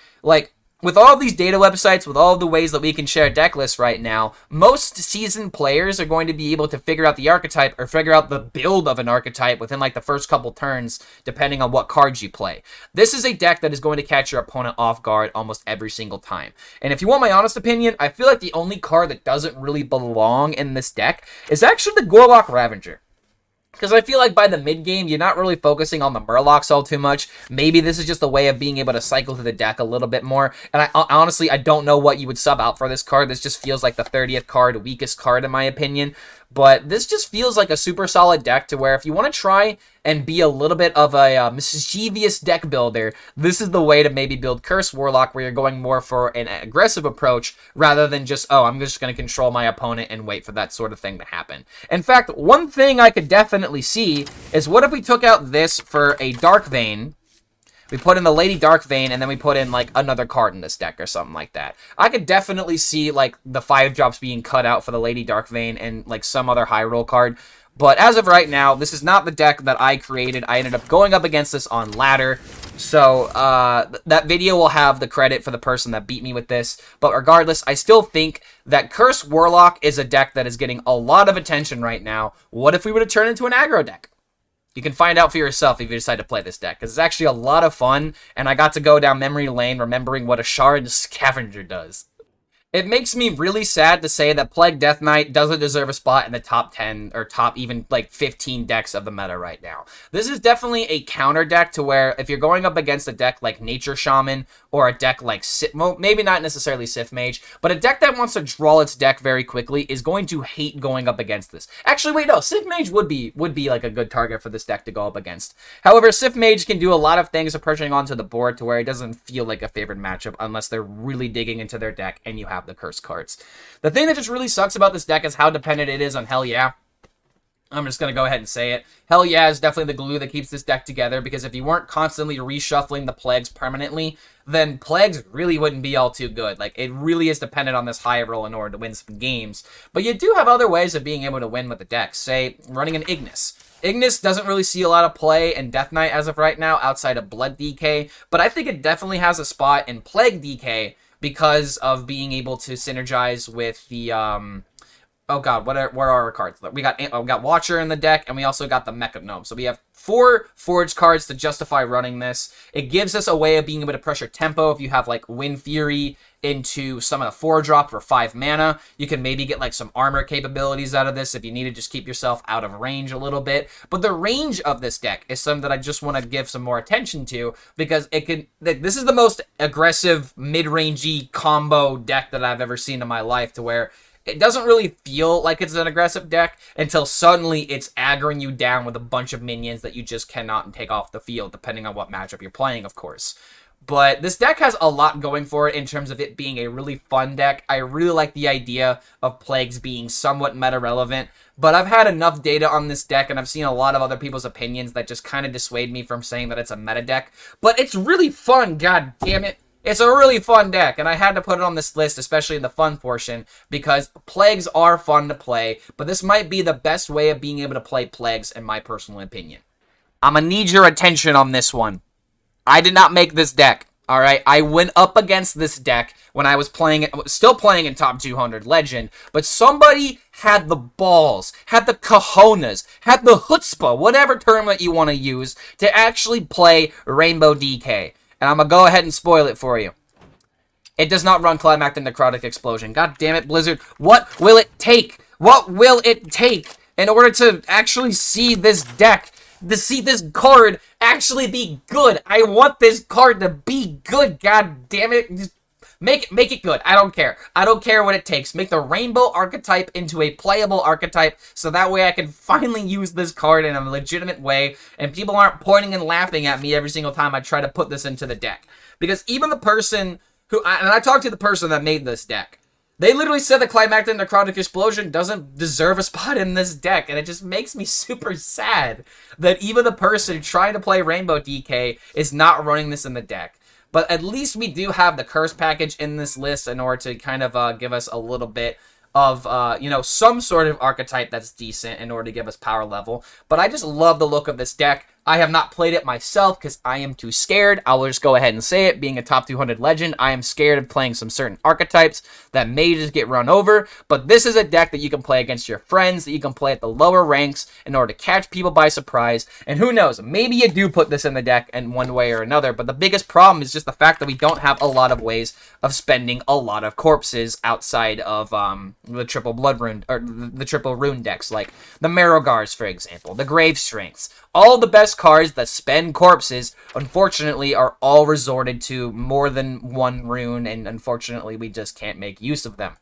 With all of these data websites, with all of the ways that we can share deck lists right now, most seasoned players are going to be able to figure out the archetype or figure out the build of an archetype within the first couple turns, depending on what cards you play. This is a deck that is going to catch your opponent off guard almost every single time. And if you want my honest opinion, I feel like the only card that doesn't really belong in this deck is actually the Gorlock Ravager. Because I feel like by the mid-game, you're not really focusing on the Murlocs all too much. Maybe this is just a way of being able to cycle through the deck a little bit more. And I honestly, I don't know what you would sub out for this card. This just feels like the 30th card, weakest card in my opinion. But this just feels like a super solid deck to where if you want to try and be a little bit of a mischievous deck builder, this is the way to maybe build Curse Warlock, where you're going more for an aggressive approach rather than just, oh, I'm just going to control my opponent and wait for that sort of thing to happen. In fact, one thing I could definitely see is what if we took out this for a Dark Vein. We put in the Lady Darkvein, and then we put in, another card in this deck or something like that. I could definitely see, the 5 drops being cut out for the Lady Darkvein and, some other high roll card. But as of right now, this is not the deck that I created. I ended up going up against this on ladder. So that video will have the credit for the person that beat me with this. But regardless, I still think that Cursed Warlock is a deck that is getting a lot of attention right now. What if we were to turn into an aggro deck? You can find out for yourself if you decide to play this deck, because it's actually a lot of fun, and I got to go down memory lane remembering what a Shard Scavenger does. It makes me really sad to say that Plague Death Knight doesn't deserve a spot in the top 10 or top even like 15 decks of the meta right now. This is definitely a counter deck to where if you're going up against a deck like Nature Shaman or a deck like maybe not necessarily Sif Mage, but a deck that wants to draw its deck very quickly is going to hate going up against this. Actually, wait, no, Sif Mage would be like a good target for this deck to go up against. However, Sif Mage can do a lot of things approaching onto the board to where it doesn't feel like a favored matchup unless they're really digging into their deck and you have the curse cards. The thing that just really sucks about this deck is how dependent it is on Hell Yeah. I'm just going to go ahead and say it. Hell Yeah is definitely the glue that keeps this deck together, because if you weren't constantly reshuffling the Plagues permanently, then Plagues really wouldn't be all too good. Like, it really is dependent on this high roll in order to win some games. But you do have other ways of being able to win with the deck. Say, running an Ignis. Ignis doesn't really see a lot of play in Death Knight as of right now, outside of Blood DK, but I think it definitely has a spot in Plague DK because of being able to synergize with the, oh god, what are our cards? We got Watcher in the deck, and we also got the Mecha Gnome. So we have 4 Forge cards to justify running this. It gives us a way of being able to pressure tempo if you have, like, Wind Fury into some of the 4-drop for 5 mana. You can maybe get, like, some armor capabilities out of this if you need to just keep yourself out of range a little bit. But the range of this deck is something that I just want to give some more attention to, because it can... This is the most aggressive, mid-rangey combo deck that I've ever seen in my life, to where it doesn't really feel like it's an aggressive deck until suddenly it's aggroing you down with a bunch of minions that you just cannot take off the field, depending on what matchup you're playing, of course. But this deck has a lot going for it in terms of it being a really fun deck. I really like the idea of Plagues being somewhat meta-relevant, but I've had enough data on this deck, and I've seen a lot of other people's opinions that just kind of dissuade me from saying that it's a meta deck. But it's really fun, god damn it. It's a really fun deck, and I had to put it on this list, especially in the fun portion, because Plagues are fun to play, but this might be the best way of being able to play Plagues, in my personal opinion. I'm gonna need your attention on this one. I did not make this deck, alright? I went up against this deck when I was playing it, still playing in top 200 Legend, but somebody had the balls, had the cojones, had the chutzpah, whatever term that you want to use, to actually play Rainbow DK. And I'm going to go ahead and spoil it for you. It does not run Climactic Necrotic Explosion. God damn it, Blizzard. What will it take? What will it take in order to actually see this deck, to see this card actually be good? I want this card to be good, god damn it. Just make it good. I don't care. I don't care what it takes. Make the Rainbow archetype into a playable archetype, so that way I can finally use this card in a legitimate way, and people aren't pointing and laughing at me every single time I try to put this into the deck. Because even the person who... And I talked to the person that made this deck. They literally said that Climactic Necrotic Explosion doesn't deserve a spot in this deck, and it just makes me super sad that even the person trying to play Rainbow DK is not running this in the deck. But at least we do have the curse package in this list in order to kind of give us a little bit of, you know, some sort of archetype that's decent in order to give us power level. But I just love the look of this deck. I have not played it myself because I am too scared. I will just go ahead and say it. Being a top 200 legend, I am scared of playing some certain archetypes that may just get run over. But this is a deck that you can play against your friends, that you can play at the lower ranks in order to catch people by surprise. And who knows, maybe you do put this in the deck in one way or another. But the biggest problem is just the fact that we don't have a lot of ways of spending a lot of corpses outside of the triple blood rune, or the triple rune decks, like the Marrowgars, for example, the Grave Strengths. All the best cards that spend corpses, unfortunately, are all resorted to more than one rune, and unfortunately, we just can't make use of them.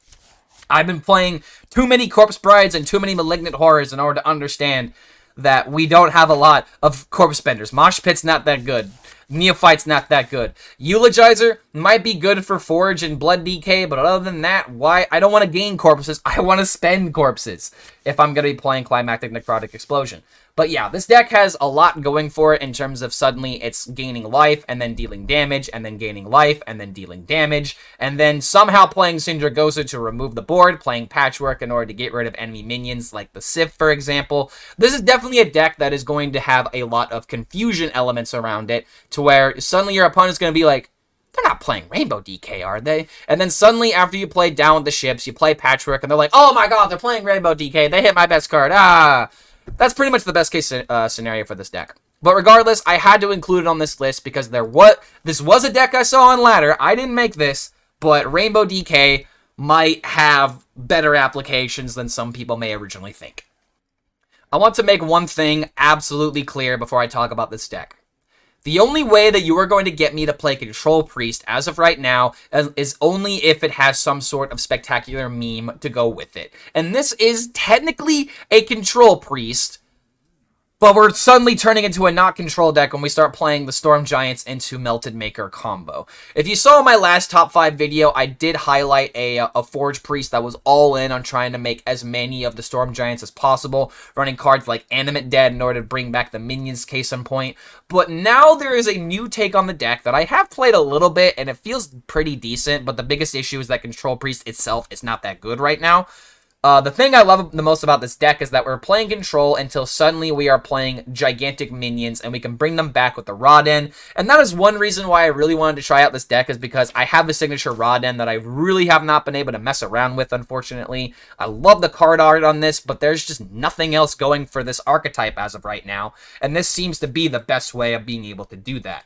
I've been playing too many Corpse Brides and too many Malignant Horrors in order to understand that we don't have a lot of corpse spenders. Mosh Pit's not that good. Neophyte's not that good. Eulogizer might be good for Forge and Blood DK, but other than that, why? I don't want to gain corpses. I want to spend corpses if I'm going to be playing Climactic Necrotic Explosion. But yeah, this deck has a lot going for it in terms of suddenly it's gaining life and then dealing damage and then gaining life and then dealing damage and then somehow playing Sindragosa to remove the board, playing Patchwork in order to get rid of enemy minions like the Sif, for example. This is definitely a deck that is going to have a lot of confusion elements around it to where suddenly your opponent's going to be like, they're not playing Rainbow DK, are they? And then suddenly, after you play Down with the Ships, you play Patchwork, and they're like, oh my god, they're playing Rainbow DK. They hit my best card. Ah! That's pretty much the best case scenario for this deck. But regardless, I had to include it on this list because this was a deck I saw on ladder. I didn't make this, but Rainbow DK might have better applications than some people may originally think. I want to make one thing absolutely clear before I talk about this deck. The only way that you are going to get me to play Control Priest as of right now is only if it has some sort of spectacular meme to go with it. And this is technically a Control Priest, but we're suddenly turning into a not control deck when we start playing the Storm Giants into Melted Maker combo. If you saw my last top 5 video, I did highlight a Forge Priest that was all in on trying to make as many of the Storm Giants as possible, running cards like Animate Dead in order to bring back the minions case in point. But now there is a new take on the deck that I have played a little bit, and it feels pretty decent, but the biggest issue is that Control Priest itself is not that good right now. The thing I love the most about this deck is that we're playing control until suddenly we are playing gigantic minions and we can bring them back with the Raden. And that is one reason why I really wanted to try out this deck, is because I have the signature Raden that I really have not been able to mess around with, unfortunately. I love the card art on this, but there's just nothing else going for this archetype as of right now. And this seems to be the best way of being able to do that.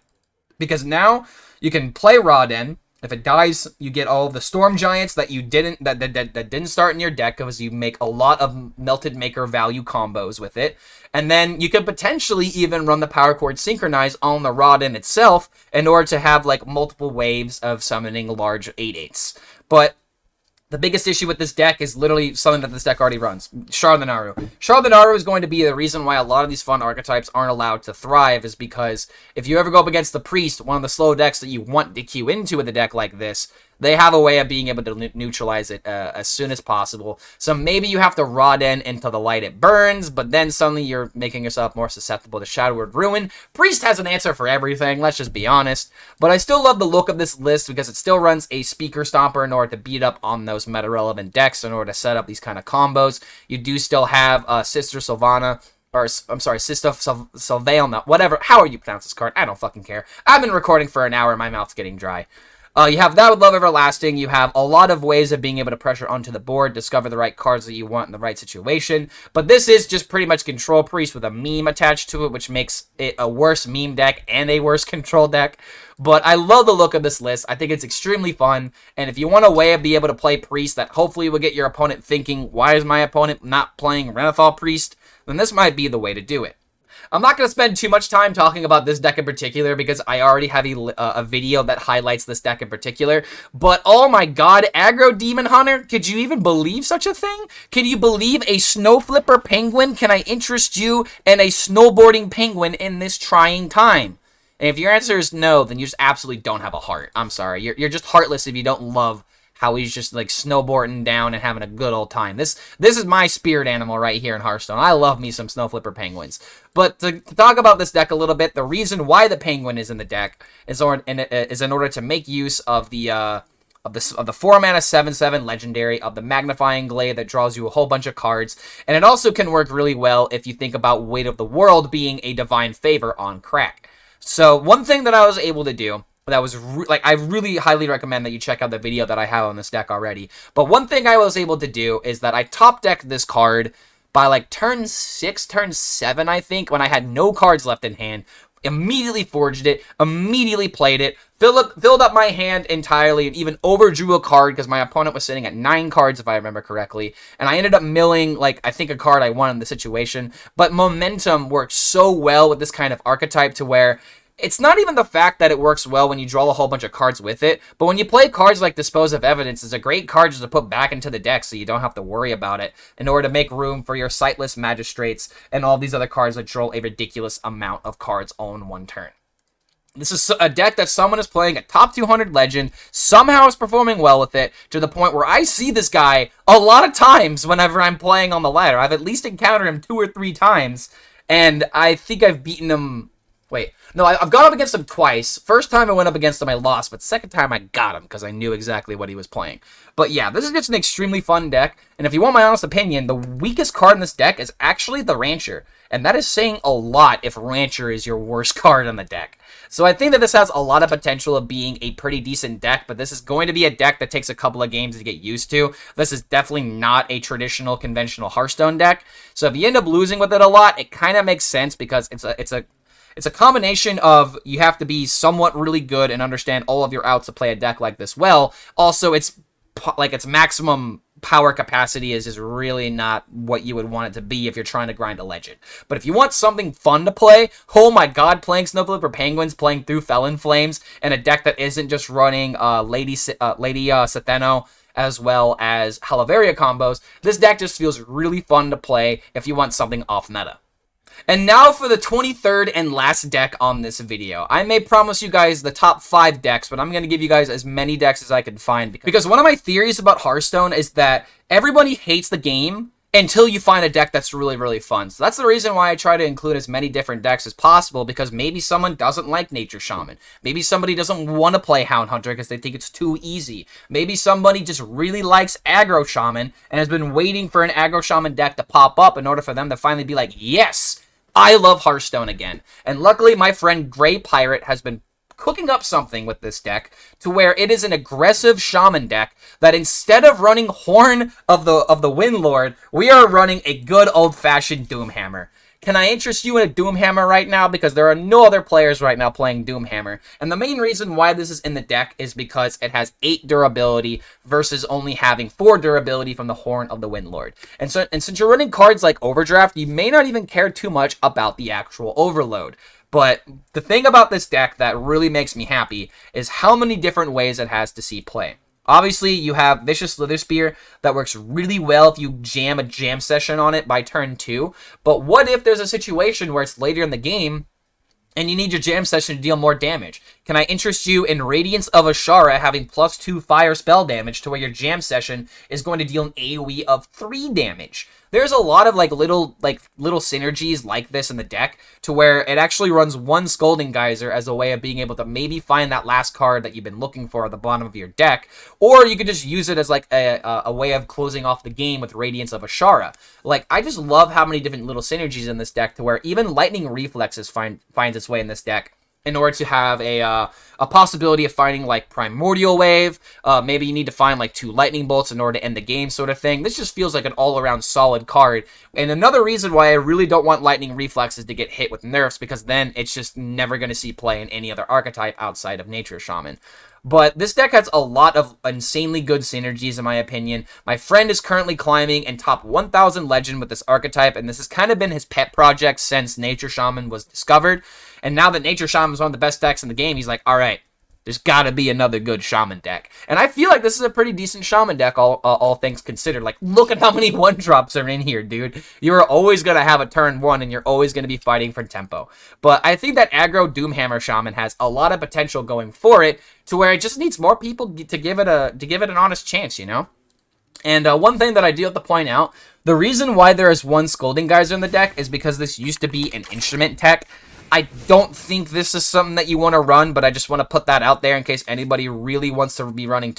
Because now you can play Raden. If it dies, you get all of the Storm Giants that you didn't that didn't start in your deck, because you make a lot of Melted Maker value combos with it. And then you could potentially even run the Power Chord Synchronize on the Raden itself in order to have like multiple waves of summoning large 8/8s. But the biggest issue with this deck is literally something that this deck already runs. Shardanaru. Shardanaru is going to be the reason why a lot of these fun archetypes aren't allowed to thrive, is because if you ever go up against the Priest, one of the slow decks that you want to queue into with a deck like this, they have a way of being able to neutralize it as soon as possible. So maybe you have to Raden into the light it burns, but then suddenly you're making yourself more susceptible to Shadowward Ruin. Priest has an answer for everything, let's just be honest. But I still love the look of this list because it still runs a Speaker Stomper in order to beat up on those meta-relevant decks in order to set up these kind of combos. You do still have Sister Sylvana, or, I'm sorry, Sister Sylvana, whatever. How are you pronounce this card? I don't fucking care. I've been recording for an hour and my mouth's getting dry. You have that with Love Everlasting. You have a lot of ways of being able to pressure onto the board, discover the right cards that you want in the right situation. But this is just pretty much Control Priest with a meme attached to it, which makes it a worse meme deck and a worse control deck. But I love the look of this list. I think it's extremely fun. And if you want a way of being able to play Priest that hopefully will get your opponent thinking, why is my opponent not playing Renathal Priest? Then this might be the way to do it. I'm not going to spend too much time talking about this deck in particular because I already have a video that highlights this deck in particular. But oh my god, Aggro Demon Hunter, could you even believe such a thing? Can you believe a Snow Flipper Penguin? Can I interest you in a snowboarding penguin in this trying time? And if your answer is no, then you just absolutely don't have a heart. I'm sorry. You're just heartless if you don't love how he's just like snowboarding down and having a good old time. This is my spirit animal right here in Hearthstone. I love me some Snow Flipper Penguins. But to talk about this deck a little bit, the reason why the Penguin is in the deck is in order to make use of the 4-mana 7/7 legendary of the Magnifying Glaive that draws you a whole bunch of cards. And it also can work really well if you think about Weight of the World being a divine favor on crack. So one thing that I was able to do that was I really highly recommend that you check out the video that I have on this deck already. But one thing I was able to do is that I top decked this card by like turn 6, turn 7, I think, when I had no cards left in hand. Immediately forged it, immediately played it, filled up my hand entirely, and even overdrew a card because my opponent was sitting at 9 cards, if I remember correctly. And I ended up milling, like, I think a card I won in the situation. But momentum works so well with this kind of archetype to where it's not even the fact that it works well when you draw a whole bunch of cards with it, but when you play cards like Dispose of Evidence, it's a great card just to put back into the deck so you don't have to worry about it in order to make room for your Sightless Magistrates and all these other cards that draw a ridiculous amount of cards on one turn. This is a deck that someone is playing a top 200 legend, somehow is performing well with it, to the point where I see this guy a lot of times whenever I'm playing on the ladder. I've at least encountered him 2 or 3 times, and I think I've beaten him... Wait, no, I've gone up against him twice. First time I went up against him, I lost, but second time I got him because I knew exactly what he was playing. But yeah, this is just an extremely fun deck, and if you want my honest opinion, the weakest card in this deck is actually the Rancher, and that is saying a lot if Rancher is your worst card on the deck. So I think that this has a lot of potential of being a pretty decent deck, but this is going to be a deck that takes a couple of games to get used to. This is definitely not a traditional, conventional Hearthstone deck, so if you end up losing with it a lot, it kind of makes sense because it's a combination of you have to be somewhat really good and understand all of your outs to play a deck like this well. Also, its maximum power capacity is really not what you would want it to be if you're trying to grind a legend. But if you want something fun to play, oh my god, playing Snowflipper Penguins, playing through Felon Flames, and a deck that isn't just running Lady Setheno as well as Halaveria combos, this deck just feels really fun to play if you want something off meta. And now for the 23rd and last deck on this video. I may promise you guys the top 5 decks, but I'm going to give you guys as many decks as I can find. Because one of my theories about Hearthstone is that everybody hates the game until you find a deck that's really, really fun. So that's the reason why I try to include as many different decks as possible, because maybe someone doesn't like Nature Shaman. Maybe somebody doesn't want to play Hound Hunter because they think it's too easy. Maybe somebody just really likes Aggro Shaman and has been waiting for an Aggro Shaman deck to pop up in order for them to finally be like, yes, I love Hearthstone again. And luckily, my friend Grey Pirate has been cooking up something with this deck to where it is an aggressive Shaman deck that instead of running Horn of the Windlord, we are running a good old-fashioned Doomhammer. Can I interest you in a Doomhammer right now? Because there are no other players right now playing Doomhammer. And the main reason why this is in the deck is because it has 8 durability versus only having 4 durability from the Horn of the Windlord. And since you're running cards like Overdraft, you may not even care too much about the actual overload. But the thing about this deck that really makes me happy is how many different ways it has to see play. Obviously, you have Vicious Slither Spear that works really well if you jam a jam session on it by turn 2. But what if there's a situation where it's later in the game and you need your jam session to deal more damage? Can I interest you in Radiance of Ashara having +2 fire spell damage to where your jam session is going to deal an AoE of 3 damage? There's a lot of little synergies like this in the deck to where it actually runs 1 Scalding Geyser as a way of being able to maybe find that last card that you've been looking for at the bottom of your deck, or you could just use it as a way of closing off the game with Radiance of Ashara. I just love how many different little synergies in this deck to where even Lightning Reflexes finds its way in this deck in order to have a possibility of finding Primordial Wave. Maybe you need to find 2 Lightning Bolts in order to end the game sort of thing. This just feels like an all-around solid card. And another reason why I really don't want Lightning Reflexes to get hit with nerfs, because then it's just never going to see play in any other archetype outside of Nature Shaman. But this deck has a lot of insanely good synergies, in my opinion. My friend is currently climbing in top 1000 legend with this archetype, and this has kind of been his pet project since Nature Shaman was discovered. And now that Nature Shaman is one of the best decks in the game, he's like, alright, there's gotta be another good Shaman deck. And I feel like this is a pretty decent Shaman deck, all things considered. Look at how many 1-drops are in here, dude. You're always gonna have a turn 1, and you're always gonna be fighting for tempo. But I think that Aggro Doomhammer Shaman has a lot of potential going for it, to where it just needs more people to give it an honest chance, you know? And one thing that I do have to point out, the reason why there is 1 Scalding Geyser in the deck is because this used to be an instrument tech. I don't think this is something that you want to run, but I just want to put that out there in case anybody really wants to be running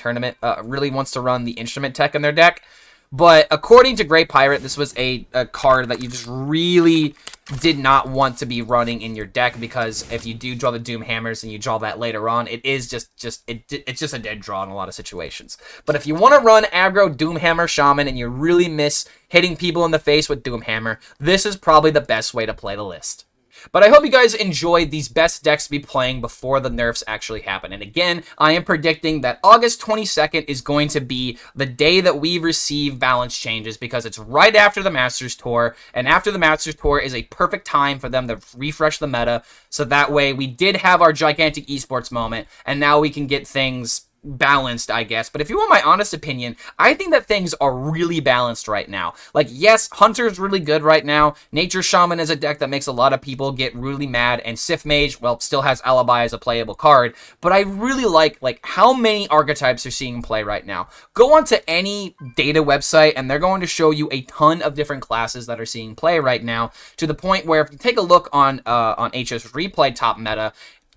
really wants to run the instrument tech in their deck. But according to Grey Pirate, this was a card that you just really did not want to be running in your deck, because if you do draw the Doomhammers and you draw that later on, it is it's just a dead draw in a lot of situations. But if you want to run Aggro Doomhammer Shaman and you really miss hitting people in the face with Doomhammer, this is probably the best way to play the list. But I hope you guys enjoyed these best decks to be playing before the nerfs actually happen. And again, I am predicting that August 22nd is going to be the day that we receive balance changes, because it's right after the Masters Tour, and after the Masters Tour is a perfect time for them to refresh the meta, so that way we did have our gigantic esports moment, and now we can get things balanced, I guess. But if you want my honest opinion, I think that things are really balanced right now. Like, yes, Hunter's really good right now. Nature Shaman is a deck that makes a lot of people get really mad. And Sif Mage, well, still has Alibi as a playable card. But I really like how many archetypes are seeing play right now. Go onto any data website, and they're going to show you a ton of different classes that are seeing play right now, to the point where if you take a look on HS Replay top meta,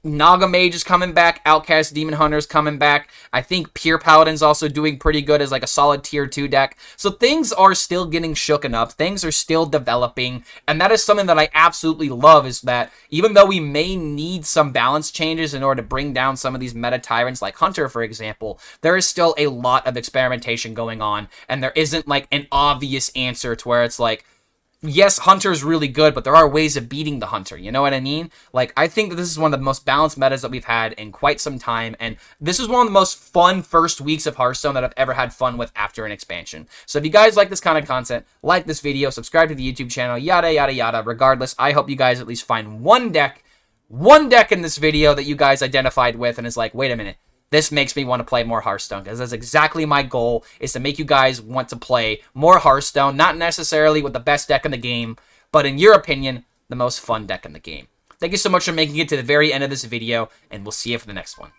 Naga Mage is coming back, Outcast Demon Hunter is coming back. I think Pure Paladin's also doing pretty good as like a solid tier 2 deck. So things are still getting shooken up. Things are still developing. And that is something that I absolutely love, is that even though we may need some balance changes in order to bring down some of these meta tyrants like Hunter, for example, there is still a lot of experimentation going on. And there isn't like an obvious answer to where it's like, yes, Hunter is really good, but there are ways of beating the Hunter. You know what I mean? Like, I think that this is one of the most balanced metas that we've had in quite some time, and this is one of the most fun first weeks of Hearthstone that I've ever had fun with after an expansion. So if you guys like this kind of content, like this video, subscribe to the YouTube channel, yada, yada, yada. Regardless, I hope you guys at least find one deck in this video that you guys identified with and is like, wait a minute, this makes me want to play more Hearthstone, because that's exactly my goal, is to make you guys want to play more Hearthstone, not necessarily with the best deck in the game, but in your opinion, the most fun deck in the game. Thank you so much for making it to the very end of this video, and we'll see you for the next one.